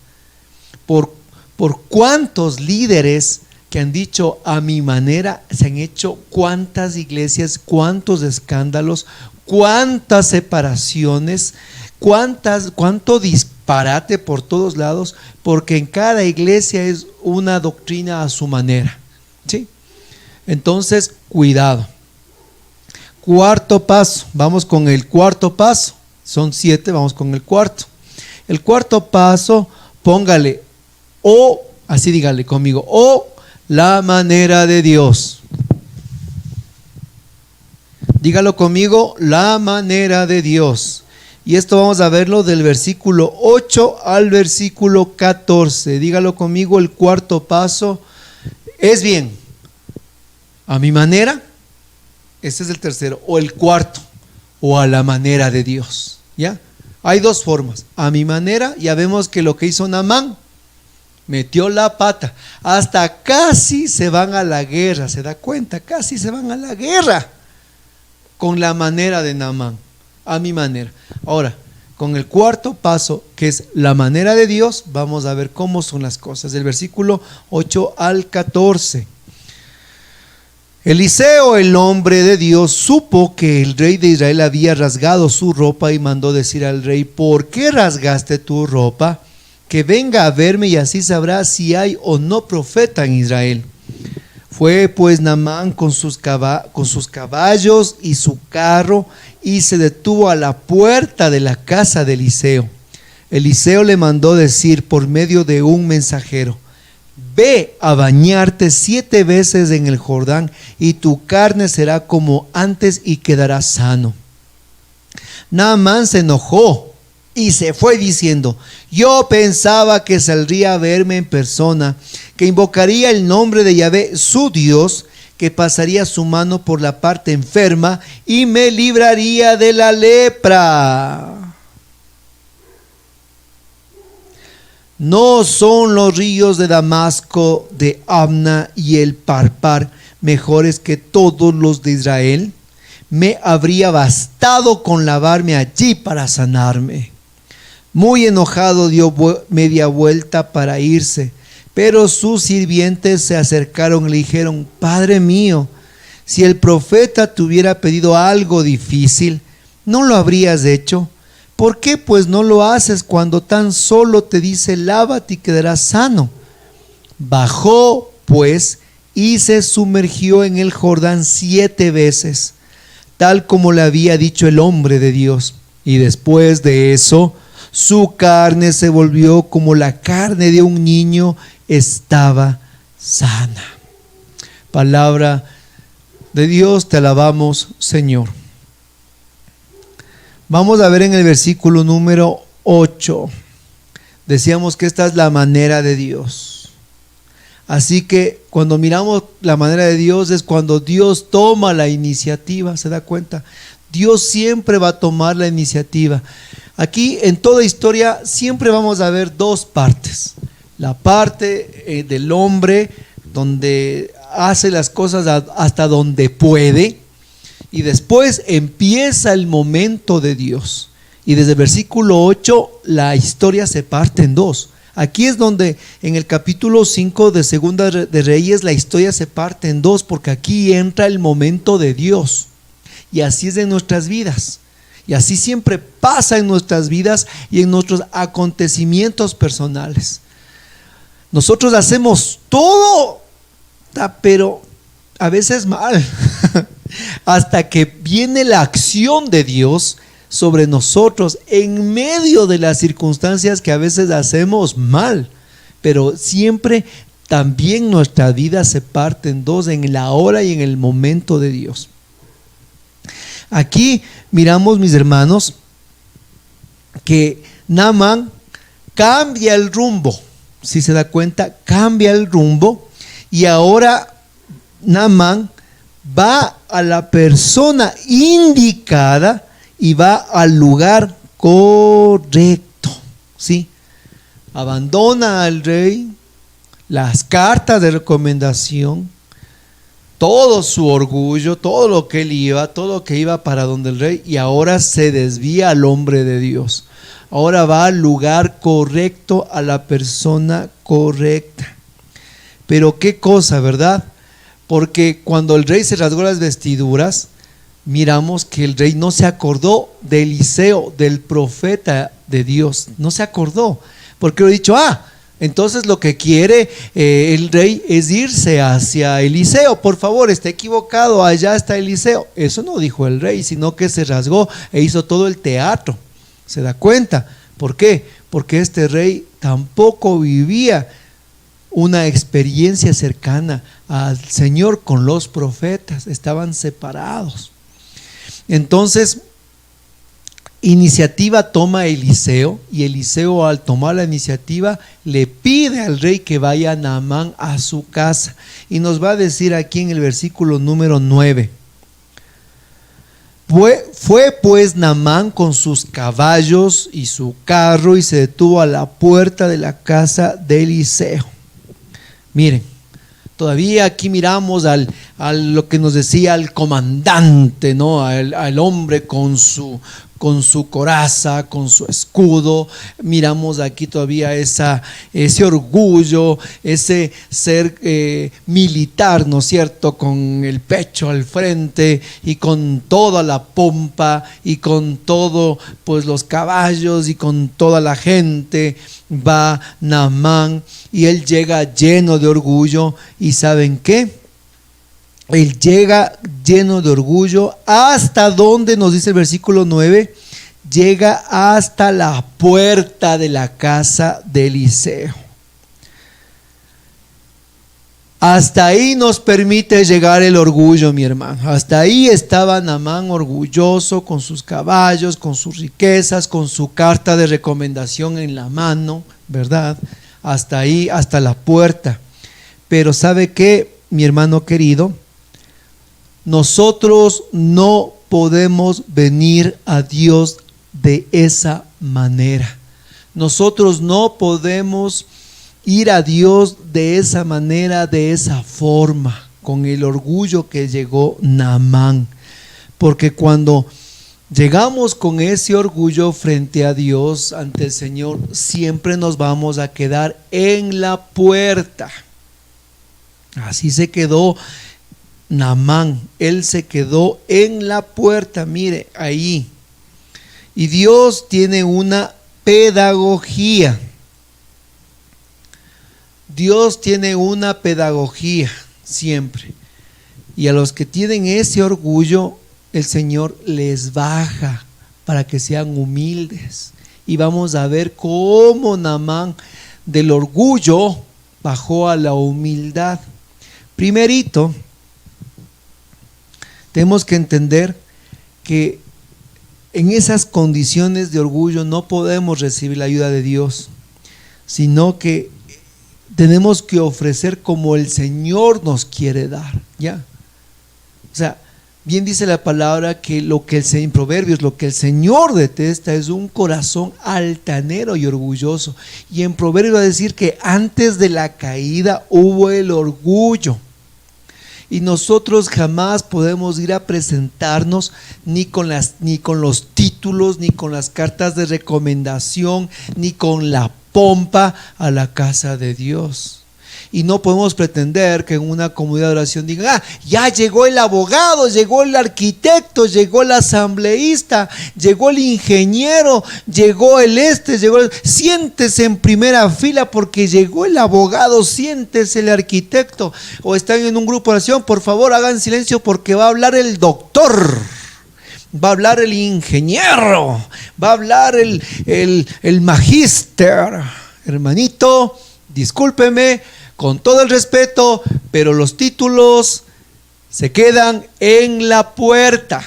Por cuántos líderes que han dicho a mi manera se han hecho cuántas iglesias, cuántos escándalos, cuántas separaciones, cuánto disparate por todos lados, porque en cada iglesia es una doctrina a su manera, ¿sí? Entonces, cuidado. Cuarto paso, vamos con el cuarto paso. Son 7, vamos con el cuarto. El cuarto paso, póngale así dígale conmigo, la manera de Dios. Dígalo conmigo, la manera de Dios. Y esto vamos a verlo del versículo 8 al versículo 14. Dígalo conmigo, el cuarto paso es bien, a mi manera. Este es el tercero. O el cuarto, o a la manera de Dios. ¿Ya? Hay dos formas. A mi manera, ya vemos que lo que hizo Naamán, metió la pata. Hasta casi se van a la guerra. ¿Se da cuenta? Casi se van a la guerra con la manera de Naamán. A mi manera. Ahora, con el cuarto paso, que es la manera de Dios, vamos a ver cómo son las cosas. Del versículo 8 al 14. Eliseo, el hombre de Dios, supo que el rey de Israel había rasgado su ropa y mandó decir al rey: ¿por qué rasgaste tu ropa? Que venga a verme y así sabrá si hay o no profeta en Israel. Fue pues Naamán con sus caballos y su carro y se detuvo a la puerta de la casa de Eliseo. Eliseo le mandó decir por medio de un mensajero: ve a bañarte 7 veces en el Jordán y tu carne será como antes y quedarás sano. Naamán se enojó y se fue diciendo: yo pensaba que saldría a verme en persona, que invocaría el nombre de Yahvé su Dios, que pasaría su mano por la parte enferma y me libraría de la lepra. ¿No son los ríos de Damasco, de Abna y el Parpar mejores que todos los de Israel? Me habría bastado con lavarme allí para sanarme. Muy enojado dio media vuelta para irse, pero sus sirvientes se acercaron y le dijeron: Padre mío, si el profeta te hubiera pedido algo difícil, ¿no lo habrías hecho? ¿Por qué pues no lo haces cuando tan solo te dice: lávate y quedarás sano? Bajó pues y se sumergió en el Jordán 7 veces, tal como le había dicho el hombre de Dios. Y después de eso, su carne se volvió como la carne de un niño, estaba sana. Palabra de Dios, te alabamos, Señor. Vamos a ver en el versículo número 8. Decíamos que esta es la manera de Dios. Así que cuando miramos la manera de Dios es cuando Dios toma la iniciativa, ¿se da cuenta? Dios siempre va a tomar la iniciativa. Aquí en toda historia siempre vamos a ver dos partes. La parte del hombre, donde hace las cosas hasta donde puede, y después empieza el momento de Dios. Y desde el versículo 8 la historia se parte en dos. Aquí es donde en el capítulo 5 de Segunda de Reyes la historia se parte en dos, porque aquí entra el momento de Dios. Y así es en nuestras vidas. Y así siempre pasa en nuestras vidas y en nuestros acontecimientos personales. Nosotros hacemos todo, pero a veces mal, hasta que viene la acción de Dios sobre nosotros en medio de las circunstancias que a veces hacemos mal, pero siempre también nuestra vida se parte en dos, en la hora y en el momento de Dios. Aquí miramos, mis hermanos, que Naamán cambia el rumbo. Si se da cuenta, cambia el rumbo y ahora Naamán va a la persona indicada y va al lugar correcto, ¿sí? Abandona al rey, las cartas de recomendación, todo su orgullo, todo lo que él iba, todo lo que iba para donde el rey, y ahora se desvía al hombre de Dios. Ahora va al lugar correcto, a la persona correcta. Pero qué cosa, ¿verdad? Porque cuando el rey se rasgó las vestiduras, miramos que el rey no se acordó de Eliseo, del profeta de Dios. No se acordó, porque he dicho: entonces lo que quiere el rey es irse hacia Eliseo. Por favor, está equivocado, allá está Eliseo. Eso no dijo el rey, sino que se rasgó e hizo todo el teatro. ¿Se da cuenta? ¿Por qué? Porque este rey tampoco vivía una experiencia cercana al Señor con los profetas. Estaban separados. Entonces, iniciativa toma Eliseo, y Eliseo, al tomar la iniciativa, le pide al rey que vaya a Naamán a su casa, y nos va a decir aquí en el versículo número 9: fue pues Naamán con sus caballos y su carro, y se detuvo a la puerta de la casa de Eliseo. Miren, todavía aquí miramos a lo que nos decía el comandante, ¿no? Al hombre con su coraza, con su escudo. Miramos aquí todavía ese orgullo, ese ser militar, ¿no es cierto? Con el pecho al frente y con toda la pompa y con todo, pues, los caballos y con toda la gente. Va Naamán y él llega lleno de orgullo, y ¿saben qué? Él llega lleno de orgullo hasta donde nos dice el versículo 9, llega hasta la puerta de la casa de Eliseo. Hasta ahí nos permite llegar el orgullo, mi hermano. Hasta ahí estaba Naamán orgulloso, con sus caballos, con sus riquezas, con su carta de recomendación en la mano, ¿verdad? Hasta ahí, hasta la puerta. Pero ¿sabe qué, mi hermano querido? Nosotros no podemos venir a Dios de esa manera. Nosotros no podemos ir a Dios de esa manera, de esa forma, con el orgullo que llegó Naamán. Porque cuando llegamos con ese orgullo frente a Dios, ante el Señor, siempre nos vamos a quedar en la puerta. Así se quedó Naamán, él se quedó en la puerta, mire, ahí. Y Dios tiene una pedagogía. Dios tiene una pedagogía siempre. Y a los que tienen ese orgullo, el Señor les baja para que sean humildes. Y vamos a ver cómo Naamán del orgullo bajó a la humildad. Primerito, tenemos que entender que en esas condiciones de orgullo no podemos recibir la ayuda de Dios, sino que tenemos que ofrecer como el Señor nos quiere dar, ¿ya? O sea, bien dice la palabra que en Proverbios, lo que el Señor detesta es un corazón altanero y orgulloso. Y en Proverbios va a decir que antes de la caída hubo el orgullo. Y nosotros jamás podemos ir a presentarnos ni con los títulos, ni con las cartas de recomendación, ni con la pompa a la casa de Dios. Y no podemos pretender que en una comunidad de oración digan: ya llegó el abogado, llegó el arquitecto, llegó el asambleísta, llegó el ingeniero, llegó siéntese en primera fila porque llegó el abogado, siéntese el arquitecto. O están en un grupo de oración, por favor hagan silencio porque va a hablar el doctor, va a hablar el ingeniero, va a hablar el magíster. Hermanito, discúlpeme, con todo el respeto, pero los títulos se quedan en la puerta.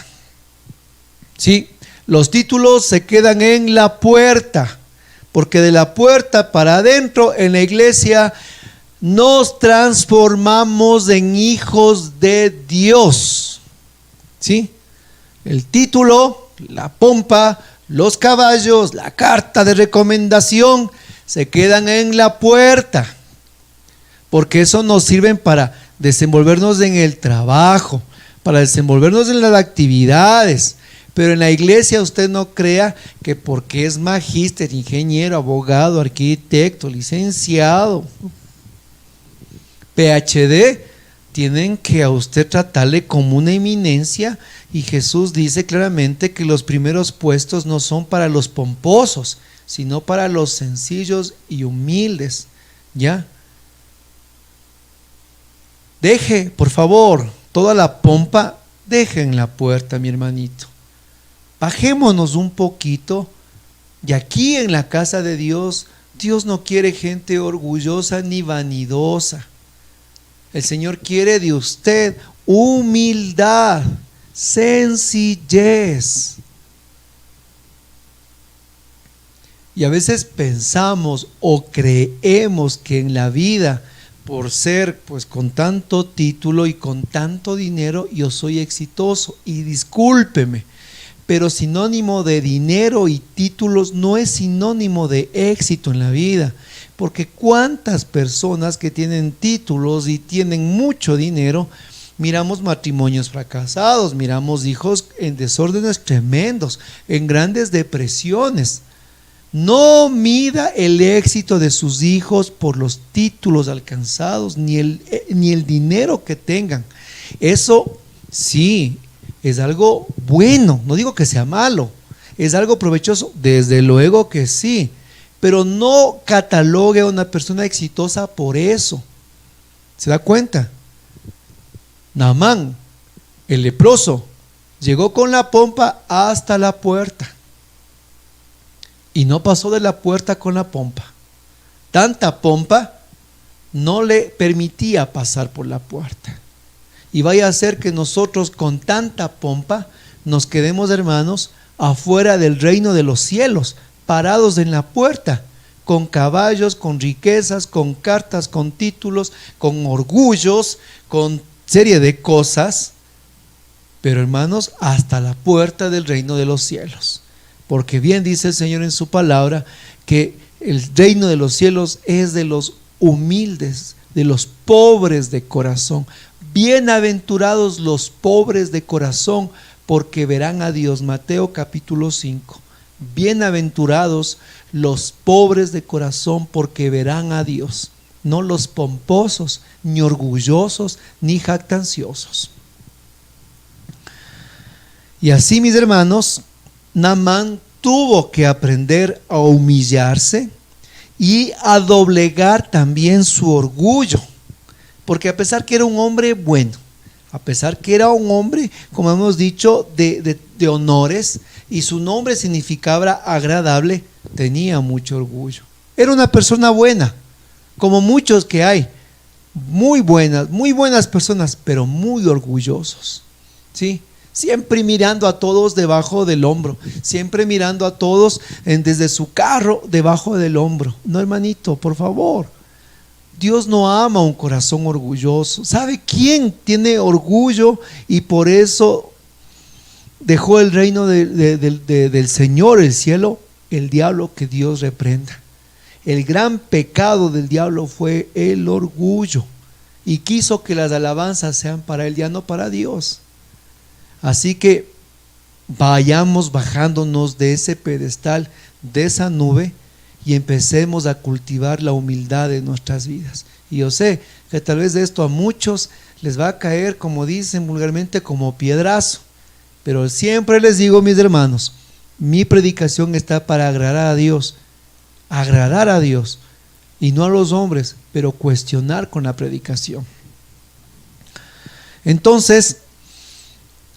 Sí, los títulos se quedan en la puerta, porque de la puerta para adentro en la iglesia nos transformamos en hijos de Dios. ¿Sí? El título, la pompa, los caballos, la carta de recomendación se quedan en la puerta, porque eso nos sirve para desenvolvernos en el trabajo, para desenvolvernos en las actividades. Pero en la iglesia usted no crea que porque es magíster, ingeniero, abogado, arquitecto, licenciado, PhD, tienen que a usted tratarle como una eminencia. Y Jesús dice claramente que los primeros puestos no son para los pomposos, sino para los sencillos y humildes. ¿Ya? Deje, por favor, toda la pompa, deje en la puerta, mi hermanito. Bajémonos un poquito. Y aquí en la casa de Dios, Dios no quiere gente orgullosa ni vanidosa. El Señor quiere de usted humildad. sencillez. Y a veces pensamos o creemos que en la vida, por ser pues con tanto título y con tanto dinero, yo soy exitoso. Y discúlpeme, pero sinónimo de dinero y títulos no es sinónimo de éxito en la vida. Porque cuántas personas que tienen títulos y tienen mucho dinero, miramos matrimonios fracasados, miramos hijos en desórdenes tremendos, en grandes depresiones. No mida el éxito de sus hijos por los títulos alcanzados, ni el dinero que tengan. Eso sí, es algo bueno, no digo que sea malo, es algo provechoso, desde luego que sí, pero no catalogue a una persona exitosa por eso. ¿Se da cuenta? Naamán, el leproso, llegó con la pompa hasta la puerta. Y no pasó de la puerta con la pompa. Tanta pompa no le permitía pasar por la puerta. Y vaya a ser que nosotros con tanta pompa nos quedemos, hermanos, afuera del reino de los cielos, parados en la puerta, con caballos, con riquezas, con cartas, con títulos, con orgullos, con serie de cosas. Pero, hermanos, hasta la puerta del reino de los cielos. Porque bien dice el Señor en su palabra que el reino de los cielos es de los humildes, de los pobres de corazón. Bienaventurados los pobres de corazón, porque verán a Dios. Mateo capítulo 5. Bienaventurados los pobres de corazón, porque verán a Dios. No los pomposos, ni orgullosos, ni jactanciosos. Y así, mis hermanos, Naamán tuvo que aprender a humillarse y a doblegar también su orgullo, porque a pesar que era un hombre bueno, a pesar que era un hombre, como hemos dicho, de honores, y su nombre significaba agradable, tenía mucho orgullo. Era una persona buena, como muchos que hay, muy buenas personas, pero muy orgullosos, ¿sí? Siempre mirando a todos debajo del hombro, siempre mirando a todos desde su carro debajo del hombro. No, hermanito, por favor. Dios no ama un corazón orgulloso. ¿Sabe quién tiene orgullo y por eso dejó el reino del Señor, el cielo? El diablo, que Dios reprenda. El gran pecado del diablo fue el orgullo, y quiso que las alabanzas sean para él, ya no para Dios. Así que vayamos bajándonos de ese pedestal, de esa nube, y empecemos a cultivar la humildad en nuestras vidas. Y yo sé que tal vez de esto a muchos les va a caer, como dicen vulgarmente, como piedrazo. Pero siempre les digo, mis hermanos, mi predicación está para agradar a Dios, y no a los hombres, pero cuestionar con la predicación. Entonces,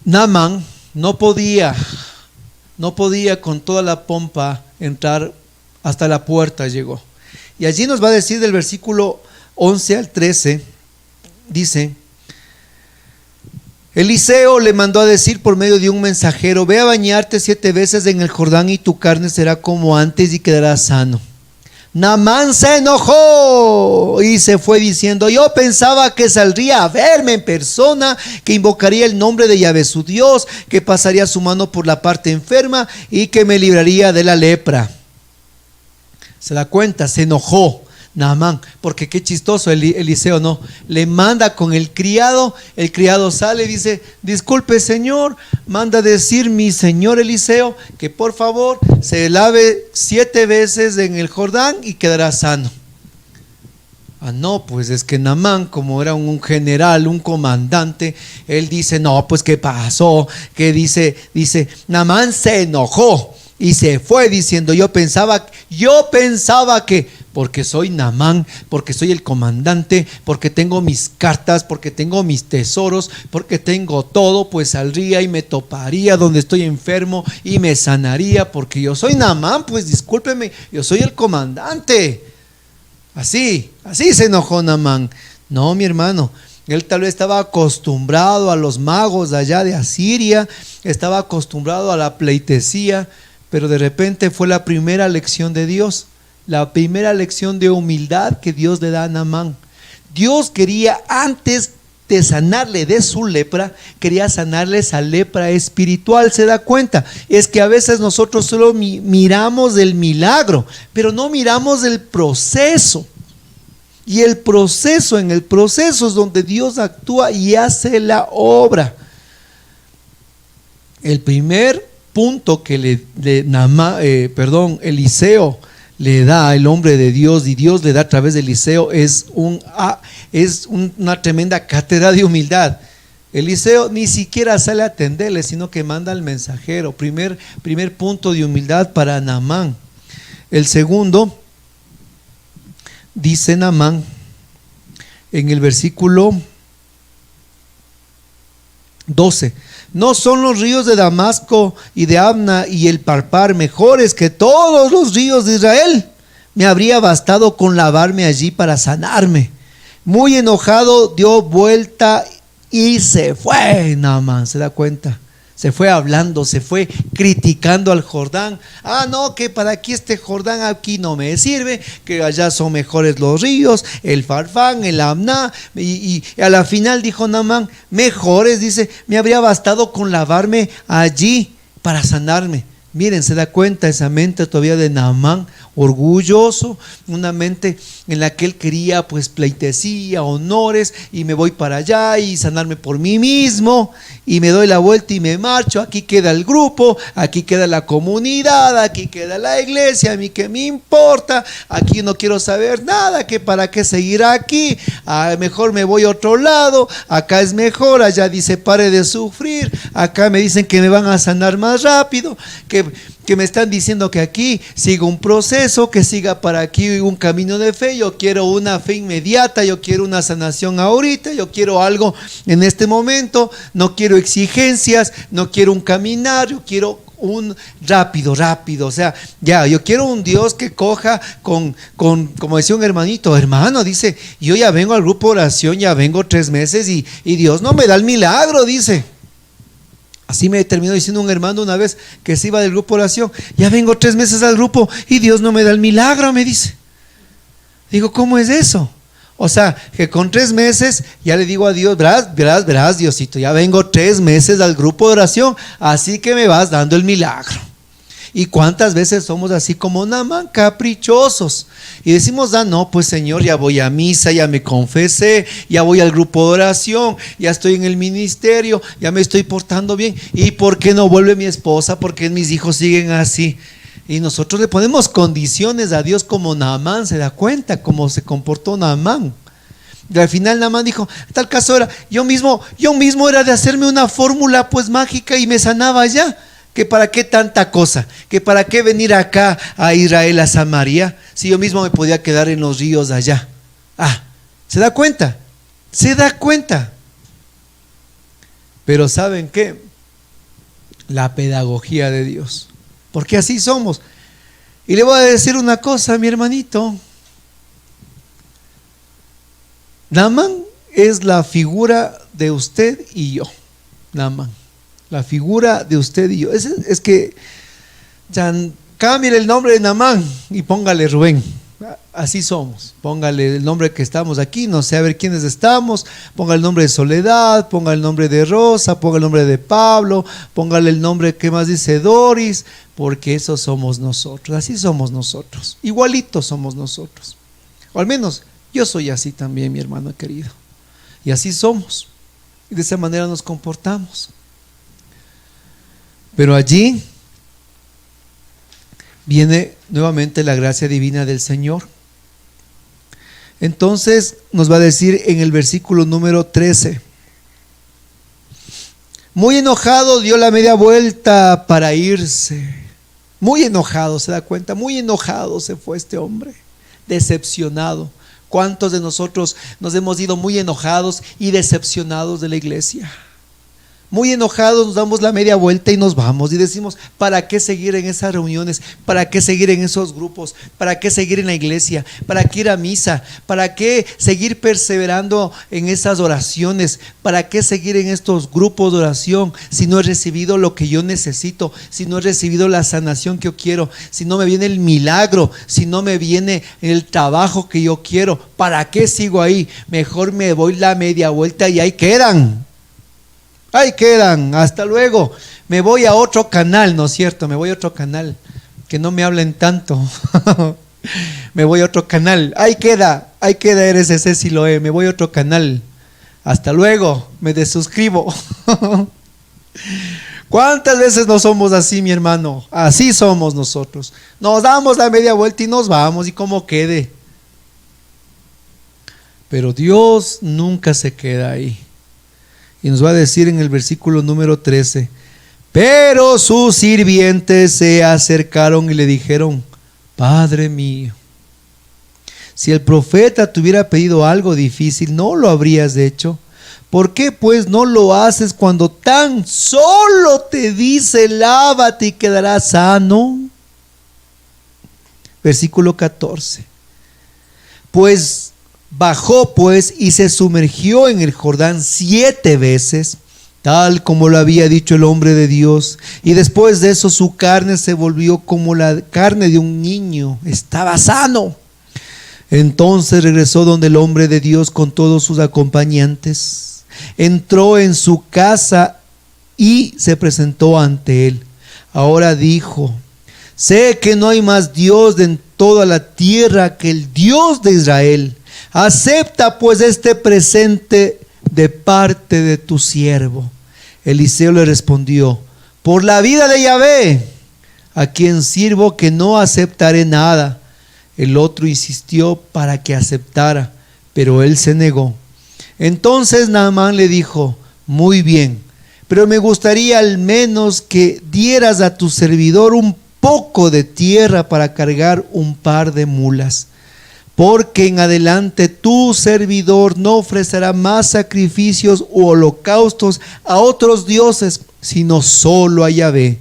Naamán no podía con toda la pompa entrar, hasta la puerta llegó. Y allí nos va a decir del versículo 11 al 13, dice: Eliseo le mandó a decir por medio de un mensajero: ve a bañarte 7 veces en el Jordán y tu carne será como antes y quedarás sano. Naamán se enojó y se fue diciendo: yo pensaba que saldría a verme en persona, que invocaría el nombre de Yahvé su Dios, que pasaría su mano por la parte enferma y que me libraría de la lepra. Se da cuenta, se enojó Naamán, porque qué chistoso, Eliseo no le manda con el criado sale y dice: disculpe, señor, manda decir mi señor Eliseo que por favor se lave 7 veces en el Jordán y quedará sano. No, pues es que Naamán, como era un general, un comandante, él dice: no, pues qué pasó, que dice, Naamán se enojó y se fue diciendo: yo pensaba que porque soy Naamán, porque soy el comandante, porque tengo mis cartas, porque tengo mis tesoros, porque tengo todo, pues saldría y me toparía donde estoy enfermo y me sanaría, porque yo soy Naamán, pues discúlpeme, yo soy el comandante. Así se enojó Naamán. No, mi hermano, Él tal vez estaba acostumbrado a los magos de allá de Asiria, estaba acostumbrado a la pleitesía, pero de repente fue la primera lección de Dios, la primera lección de humildad que Dios le da a Naamán. Dios quería, antes de sanarle de su lepra, quería sanarle esa lepra espiritual. ¿Se da cuenta? Es que a veces nosotros solo miramos el milagro, pero no miramos el proceso. Y en el proceso es donde Dios actúa y hace la obra. El primer punto que Eliseo le da al hombre de Dios, y Dios le da a través de Eliseo, es una tremenda cátedra de humildad. Eliseo ni siquiera sale a atenderle, sino que manda al mensajero. Primer punto de humildad para Naamán. El segundo, dice Naamán en el versículo 12: ¿no son los ríos de Damasco y de Abna y el Parpar mejores que todos los ríos de Israel? Me habría bastado con lavarme allí para sanarme. Muy enojado dio vuelta y se fue Naamán. ¿Se da cuenta? Se fue hablando, se fue criticando al Jordán. No, que para aquí este Jordán aquí no me sirve, que allá son mejores los ríos, el Farfán, el Amná. Y a la final dijo Naamán: mejores, dice, me habría bastado con lavarme allí para sanarme. Miren, se da cuenta esa mente todavía de Naamán, orgulloso, una mente en la que él quería pues pleitesía, honores, y me voy para allá y sanarme por mí mismo, y me doy la vuelta y me marcho. Aquí queda el grupo, aquí queda la comunidad, aquí queda la iglesia, a mí qué me importa, aquí no quiero saber nada, que para qué seguir aquí, mejor me voy a otro lado, acá es mejor, allá dice pare de sufrir, acá me dicen que me van a sanar más rápido, que me están diciendo que aquí siga un proceso, que siga para aquí un camino de fe. Yo quiero una fe inmediata, yo quiero una sanación ahorita, yo quiero algo en este momento, no quiero exigencias, no quiero un caminar, yo quiero un rápido, o sea, ya, yo quiero un Dios que coja con como decía un hermano, dice, yo ya vengo al grupo de oración, ya vengo 3 meses y Dios no me da el milagro, dice. Así me terminó diciendo un hermano una vez que se iba del grupo de oración: ya vengo 3 meses al grupo y Dios no me da el milagro, me dice. Digo, ¿cómo es eso? O sea, que con 3 meses ya le digo a Dios: verás, Diosito, ya vengo 3 meses al grupo de oración, así que me vas dando el milagro. ¿Y cuántas veces somos así como Naamán, caprichosos? Y decimos: no, pues Señor, ya voy a misa, ya me confesé, ya voy al grupo de oración, ya estoy en el ministerio, ya me estoy portando bien. ¿Y por qué no vuelve mi esposa? ¿Por qué mis hijos siguen así? Y nosotros le ponemos condiciones a Dios como Naamán. ¿Se da cuenta cómo se comportó Naamán? Y al final Naamán dijo: tal caso era, yo mismo era de hacerme una fórmula pues mágica y me sanaba ya. ¿Que para qué tanta cosa? ¿Que para qué venir acá a Israel, a Samaria, si yo mismo me podía quedar en los ríos de allá? ¿Se da cuenta? ¿Se da cuenta? Pero ¿saben qué? La pedagogía de Dios, porque así somos. Y le voy a decir una cosa, mi hermanito. Naamán es la figura de usted y yo. Naamán, la figura de usted y yo. Es que ya, cambie el nombre de Naamán y póngale Rubén. Así somos. Póngale el nombre que estamos aquí, no sé a ver quiénes estamos. Ponga el nombre de Soledad, ponga el nombre de Rosa, ponga el nombre de Pablo, póngale el nombre que más dice Doris, porque eso somos nosotros. Así somos nosotros. Igualitos somos nosotros. O al menos yo soy así también, mi hermano querido. Y así somos. Y de esa manera nos comportamos. Pero allí viene nuevamente la gracia divina del Señor. Entonces nos va a decir en el versículo número 13: muy enojado dio la media vuelta para irse. Muy enojado, ¿se da cuenta? Muy enojado se fue este hombre, decepcionado. ¿Cuántos de nosotros nos hemos ido muy enojados y decepcionados de la iglesia? Muy enojados nos damos la media vuelta y nos vamos y decimos, ¿para qué seguir en esas reuniones? ¿Para qué seguir en esos grupos? ¿Para qué seguir en la iglesia? ¿Para qué ir a misa? ¿Para qué seguir perseverando en esas oraciones? ¿Para qué seguir en estos grupos de oración si no he recibido lo que yo necesito? Si no he recibido la sanación que yo quiero, si no me viene el milagro, si no me viene el trabajo que yo quiero, ¿para qué sigo ahí? Mejor me doy la media vuelta y ahí quedan. Ahí quedan, hasta luego. Me voy a otro canal, ¿no es cierto? Me voy a otro canal, que no me hablen tanto. Me voy a otro canal. Ahí queda RCC Siloé. Me voy a otro canal. Hasta luego, me desuscribo. ¿Cuántas veces no somos así, mi hermano? Así somos nosotros. Nos damos la media vuelta y nos vamos, y como quede. Pero Dios nunca se queda ahí. Y nos va a decir en el versículo número 13: pero sus sirvientes se acercaron y le dijeron: Padre mío, si el profeta te hubiera pedido algo difícil, ¿no lo habrías hecho? ¿Por qué pues no lo haces cuando tan solo te dice: lávate y quedarás sano? Versículo 14: bajó pues y se sumergió en el Jordán 7 veces, tal como lo había dicho el hombre de Dios, y después de eso su carne se volvió como la carne de un niño, estaba sano. Entonces regresó donde el hombre de Dios con todos sus acompañantes, entró en su casa y se presentó ante él. Ahora dijo: sé que no hay más Dios en toda la tierra que el Dios de Israel. Acepta pues este presente de parte de tu siervo. Eliseo le respondió: por la vida de Yahvé, a quien sirvo, que no aceptaré nada. El otro insistió para que aceptara, pero él se negó. Entonces Naamán le dijo: muy bien, pero me gustaría al menos que dieras a tu servidor un poco de tierra para cargar un par de mulas. Porque en adelante tu servidor no ofrecerá más sacrificios u holocaustos a otros dioses, sino solo a Yahvé.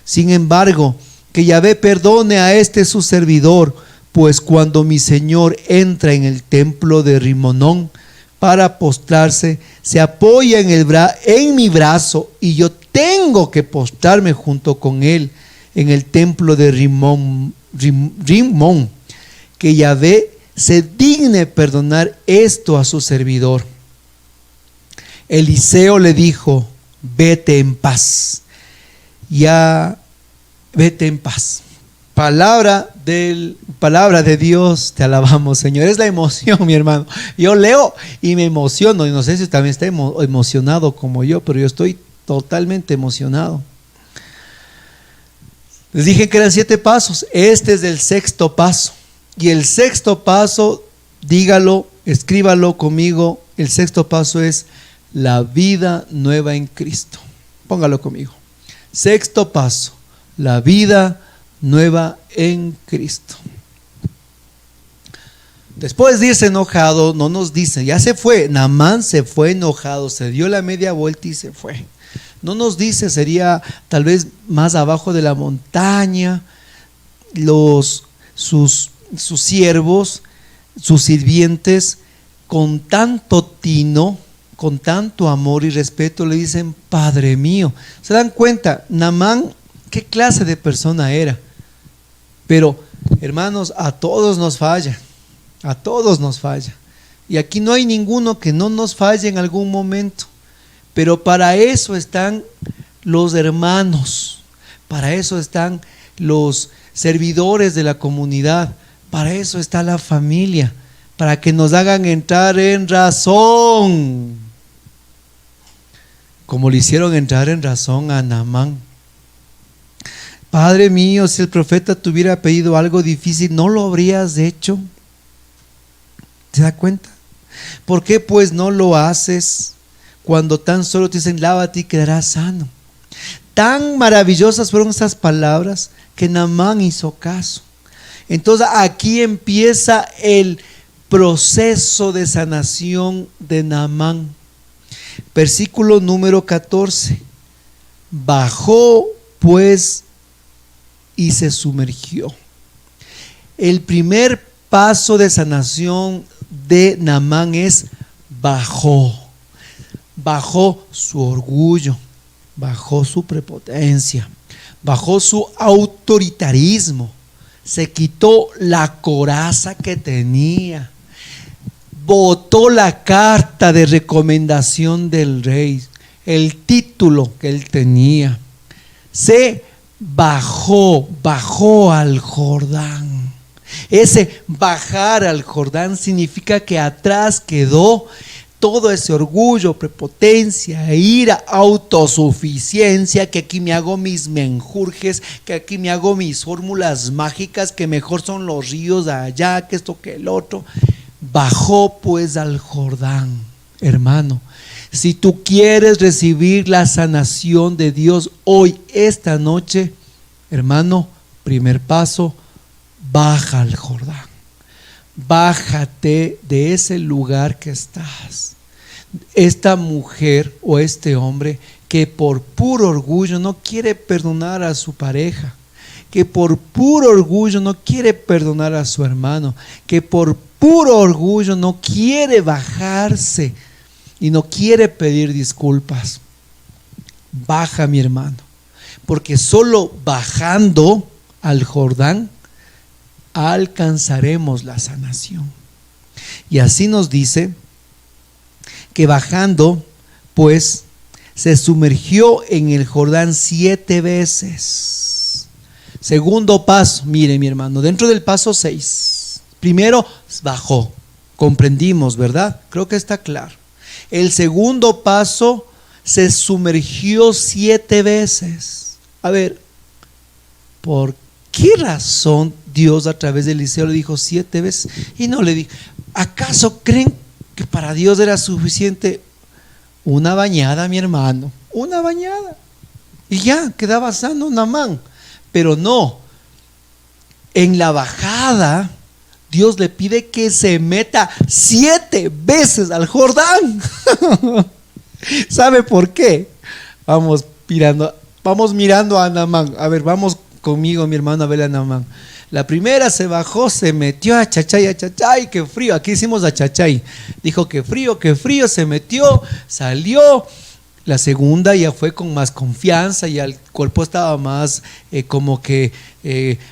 Sin embargo, que Yahvé perdone a este su servidor, pues cuando mi señor entra en el templo de Rimonón para postrarse, se apoya en mi brazo, y yo tengo que postrarme junto con él en el templo de Rimón. Que Yahvé se digne perdonar esto a su servidor. Eliseo le dijo: vete en paz. Ya, vete en paz. Palabra de Dios, te alabamos, Señor. Es la emoción, mi hermano. Yo leo y me emociono, y no sé si también está emocionado como yo, pero yo estoy totalmente emocionado. Les dije que eran 7 pasos. Este es el 6º paso. Y el 6º paso, dígalo, escríbalo conmigo. El 6º paso es la vida nueva en Cristo. Póngalo conmigo. 6º paso, la vida nueva en Cristo. Después de irse enojado, no nos dice, ya se fue. Naamán se fue enojado, se dio la media vuelta y se fue. No nos dice, sería tal vez más abajo de la montaña. Sus siervos, sus sirvientes, con tanto tino, con tanto amor y respeto, le dicen: Padre mío. ¿Se dan cuenta? Naamán, ¿qué clase de persona era? Pero, hermanos, a todos nos falla. A todos nos falla. Y aquí no hay ninguno que no nos falle en algún momento. Pero para eso están los hermanos. Para eso están los servidores de la comunidad. Para eso está la familia, para que nos hagan entrar en razón, como le hicieron entrar en razón a Naamán. Padre mío, si el profeta te hubiera pedido algo difícil, ¿no lo habrías hecho? ¿Se da cuenta? ¿Por qué pues no lo haces cuando tan solo te dicen: lávate y quedarás sano? Tan maravillosas fueron esas palabras que Naamán hizo caso. Entonces aquí empieza el proceso de sanación de Naamán. Versículo número 14. Bajó pues y se sumergió. El primer paso de sanación de Naamán es bajó. Bajó su orgullo, bajó su prepotencia, bajó su autoritarismo, se quitó la coraza que tenía, botó la carta de recomendación del rey, el título que él tenía, se bajó al Jordán. Ese bajar al Jordán significa que atrás quedó todo ese orgullo, prepotencia, ira, autosuficiencia, que aquí me hago mis menjurjes, que aquí me hago mis fórmulas mágicas, que mejor son los ríos de allá, que esto, que el otro. Bajó pues al Jordán, hermano. Si tú quieres recibir la sanación de Dios hoy, esta noche, hermano, primer paso, baja al Jordán. Bájate de ese lugar que estás. Esta mujer o este hombre que por puro orgullo no quiere perdonar a su pareja, que por puro orgullo no quiere perdonar a su hermano, que por puro orgullo no quiere bajarse y no quiere pedir disculpas. Baja, mi hermano, porque solo bajando al Jordán alcanzaremos la sanación. Y así nos dice que bajando pues se sumergió en el Jordán 7 veces. Segundo paso, mire mi hermano, dentro del paso 6, primero bajó, comprendimos, ¿verdad? Creo que está claro. El segundo paso, se sumergió 7 veces. A ver, ¿por qué razón Dios a través de Eliseo le dijo 7 veces? Y no le dijo, ¿acaso creen que para Dios era suficiente una bañada, mi hermano? Una bañada y ya quedaba sano Naamán. Pero no, en la bajada Dios le pide que se meta 7 veces al Jordán. ¿Sabe por qué? Vamos mirando a Naamán. A ver, vamos conmigo, mi hermano, a ver a Naamán. La primera se bajó, se metió a chachay, qué frío. Aquí hicimos a chachay. Dijo que frío, se metió, salió. La segunda ya fue con más confianza, ya el cuerpo estaba más como que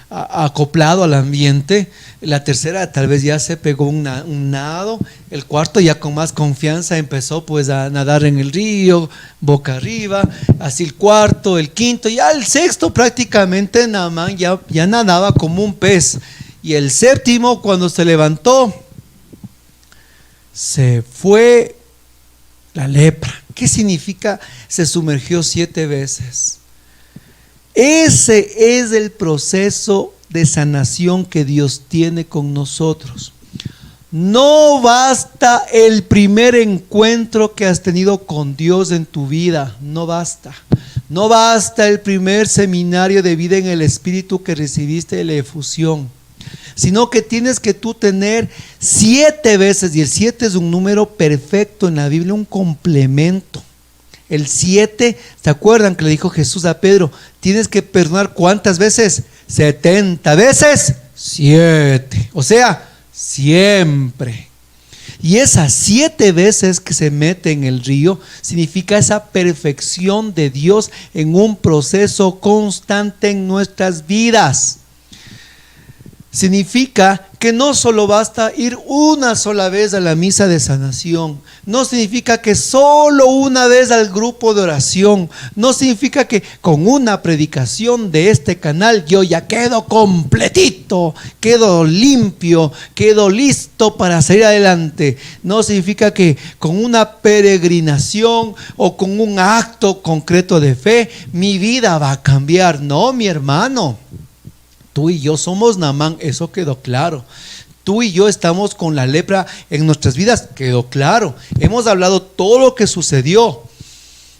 acoplado al ambiente. La tercera tal vez ya se pegó un nado. El cuarto ya con más confianza empezó pues a nadar en el río, boca arriba. Así el cuarto, el quinto, ya el sexto prácticamente Naamán ya nadaba como un pez. Y el séptimo, cuando se levantó, se fue la lepra. ¿Qué significa se sumergió 7 veces? Ese es el proceso de sanación que Dios tiene con nosotros. No basta el primer encuentro que has tenido con Dios en tu vida, no basta. No basta el primer seminario de vida en el Espíritu que recibiste de la efusión, sino que tienes que tú tener 7 veces, y el 7 es un número perfecto en la Biblia, un complemento. El 7, ¿se acuerdan que le dijo Jesús a Pedro? Tienes que perdonar ¿cuántas veces? 70 veces 7, o sea, siempre. Y esas 7 veces que se mete en el río significa esa perfección de Dios en un proceso constante en nuestras vidas. Significa que no solo basta ir una sola vez a la misa de sanación, no significa que solo una vez al grupo de oración, no significa que con una predicación de este canal yo ya quedo completito, quedo limpio, quedo listo para salir adelante. No significa que con una peregrinación o con un acto concreto de fe mi vida va a cambiar. No, mi hermano. Tú y yo somos Naamán, eso quedó claro. Tú y yo estamos con la lepra en nuestras vidas, quedó claro. Hemos hablado todo lo que sucedió.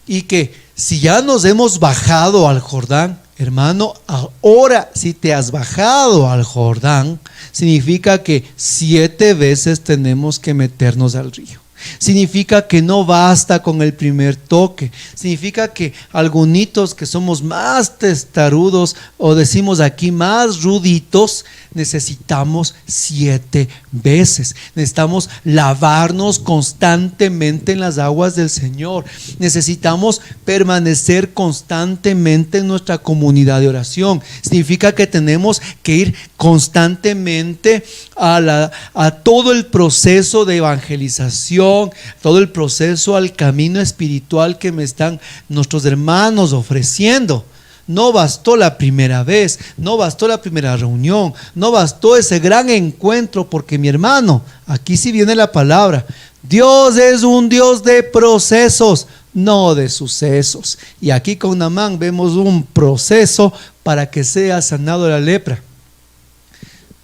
Y que si ya nos hemos bajado al Jordán, hermano, ahora si te has bajado al Jordán, significa que 7 veces tenemos que meternos al río. Significa que no basta con el primer toque. Significa que algunitos que somos más testarudos, o decimos aquí más ruditos, necesitamos 7 veces. Necesitamos lavarnos constantemente en las aguas del Señor. Necesitamos permanecer constantemente en nuestra comunidad de oración. Significa que tenemos que ir constantemente a todo el proceso de evangelización, todo el proceso al camino espiritual que me están nuestros hermanos ofreciendo. No bastó la primera vez, no bastó la primera reunión, no bastó ese gran encuentro, porque mi hermano, aquí sí viene la palabra. Dios es un Dios de procesos, no de sucesos. Y aquí con Naamán vemos un proceso para que sea sanado de la lepra.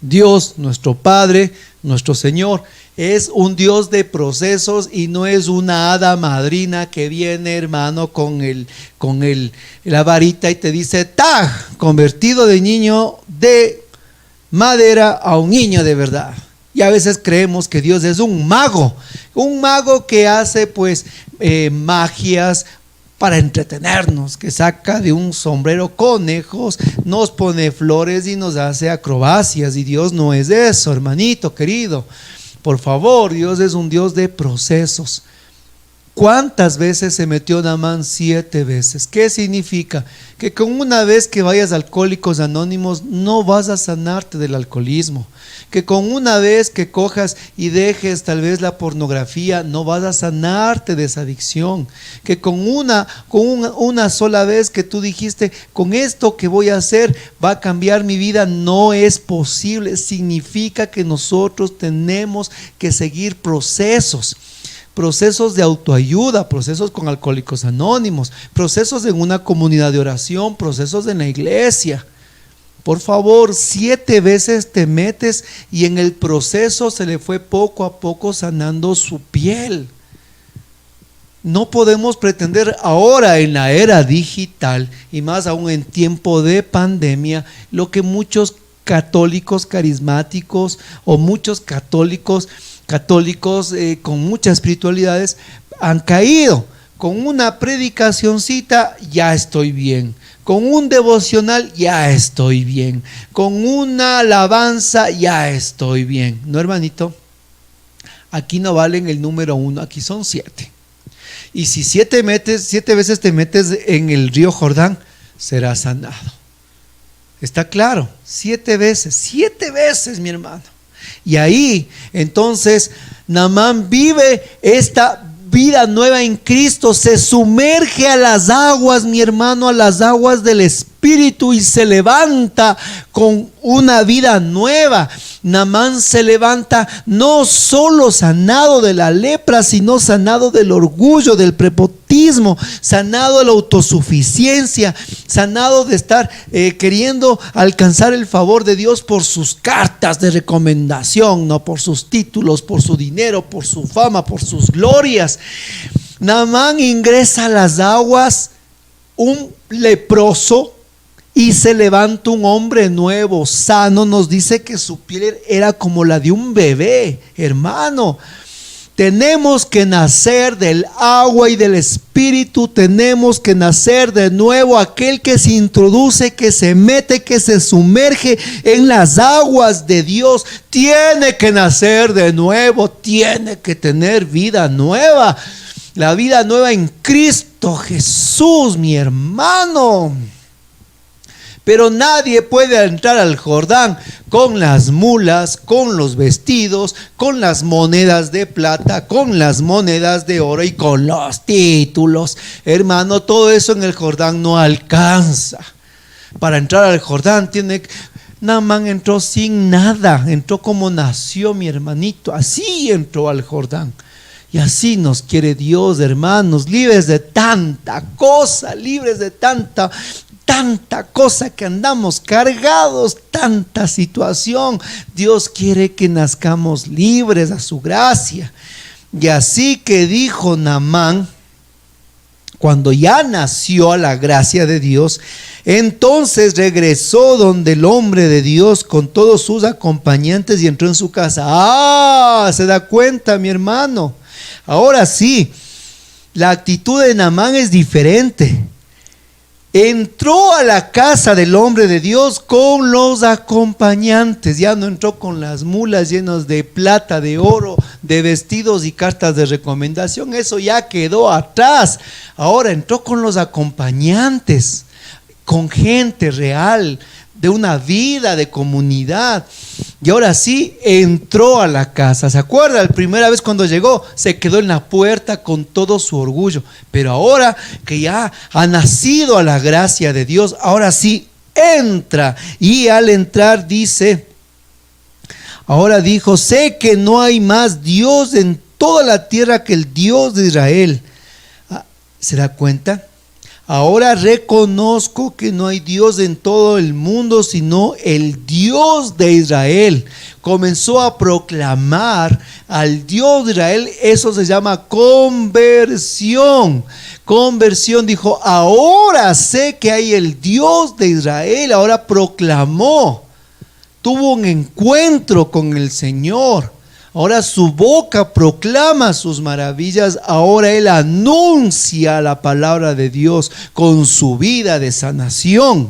Dios, nuestro Padre, nuestro Señor, es un Dios de procesos y no es una hada madrina que viene, hermano, con la varita y te dice, ¡tag! Convertido de niño de madera a un niño de verdad. Y a veces creemos que Dios es un mago que hace pues magias para entretenernos, que saca de un sombrero conejos, nos pone flores y nos hace acrobacias. Y Dios no es eso, hermanito querido. Por favor, Dios es un Dios de procesos. ¿Cuántas veces se metió Naamán? 7 veces. ¿Qué significa? Que con una vez que vayas a Alcohólicos Anónimos no vas a sanarte del alcoholismo. Que con una vez que cojas y dejes tal vez la pornografía no vas a sanarte de esa adicción. Que con una sola vez que tú dijiste, con esto que voy a hacer va a cambiar mi vida, no es posible. Significa que nosotros tenemos que seguir procesos de autoayuda, procesos con Alcohólicos Anónimos, procesos en una comunidad de oración, procesos en la iglesia. Por favor, 7 veces te metes y en el proceso se le fue poco a poco sanando su piel. No podemos pretender ahora en la era digital y más aún en tiempo de pandemia lo que muchos católicos carismáticos o muchos católicos con muchas espiritualidades han caído. Con una predicacioncita ya estoy bien, con un devocional ya estoy bien, con una alabanza ya estoy bien. No, hermanito, aquí no valen el número 1, aquí son 7. Y si 7 veces te metes en el río Jordán, serás sanado. Está claro, 7 veces, mi hermano. Y ahí entonces Naamán vive esta vida nueva en Cristo, se sumerge a las aguas, mi hermano, a las aguas del Espíritu, y se levanta con una vida nueva. Naamán se levanta no solo sanado de la lepra, sino sanado del orgullo, del prepotismo, sanado de la autosuficiencia, sanado de estar queriendo alcanzar el favor de Dios por sus cartas de recomendación, no por sus títulos, por su dinero, por su fama, por sus glorias. Naamán ingresa a las aguas un leproso y se levanta un hombre nuevo, sano. Nos dice que su piel era como la de un bebé. Hermano, tenemos que nacer del agua y del Espíritu. Tenemos que nacer de nuevo. Aquel que se introduce, que se mete, que se sumerge en las aguas de Dios, tiene que nacer de nuevo, tiene que tener vida nueva. La vida nueva en Cristo Jesús, mi hermano. Pero nadie puede entrar al Jordán con las mulas, con los vestidos, con las monedas de plata, con las monedas de oro y con los títulos. Hermano, todo eso en el Jordán no alcanza. Para entrar al Jordán Naamán entró sin nada, entró como nació, mi hermanito. Así entró al Jordán. Y así nos quiere Dios, hermanos, libres de tanta cosa, libres de tanta cosa que andamos cargados, tanta situación. Dios quiere que nazcamos libres a su gracia. Y así que dijo Naamán, cuando ya nació a la gracia de Dios, entonces regresó donde el hombre de Dios con todos sus acompañantes y entró en su casa. ¿Se da cuenta, mi hermano? Ahora sí, la actitud de Naamán es diferente. Entró a la casa del hombre de Dios con los acompañantes. Ya no entró con las mulas llenas de plata, de oro, de vestidos y cartas de recomendación. Eso ya quedó atrás. Ahora entró con los acompañantes, con gente real, de una vida de comunidad. Y ahora sí entró a la casa. ¿Se acuerda? La primera vez cuando llegó se quedó en la puerta con todo su orgullo. Pero ahora que ya ha nacido a la gracia de Dios, ahora sí entra. Y al entrar dice, ahora dijo: sé que no hay más Dios en toda la tierra que el Dios de Israel. ¿Se da cuenta? Ahora reconozco que no hay Dios en todo el mundo sino el Dios de Israel. Comenzó a proclamar al Dios de Israel. Eso se llama conversión. Conversión, dijo: ahora sé que hay el Dios de Israel. Ahora proclamó. Tuvo un encuentro con el Señor. Ahora su boca proclama sus maravillas. Ahora él anuncia la palabra de Dios con su vida de sanación.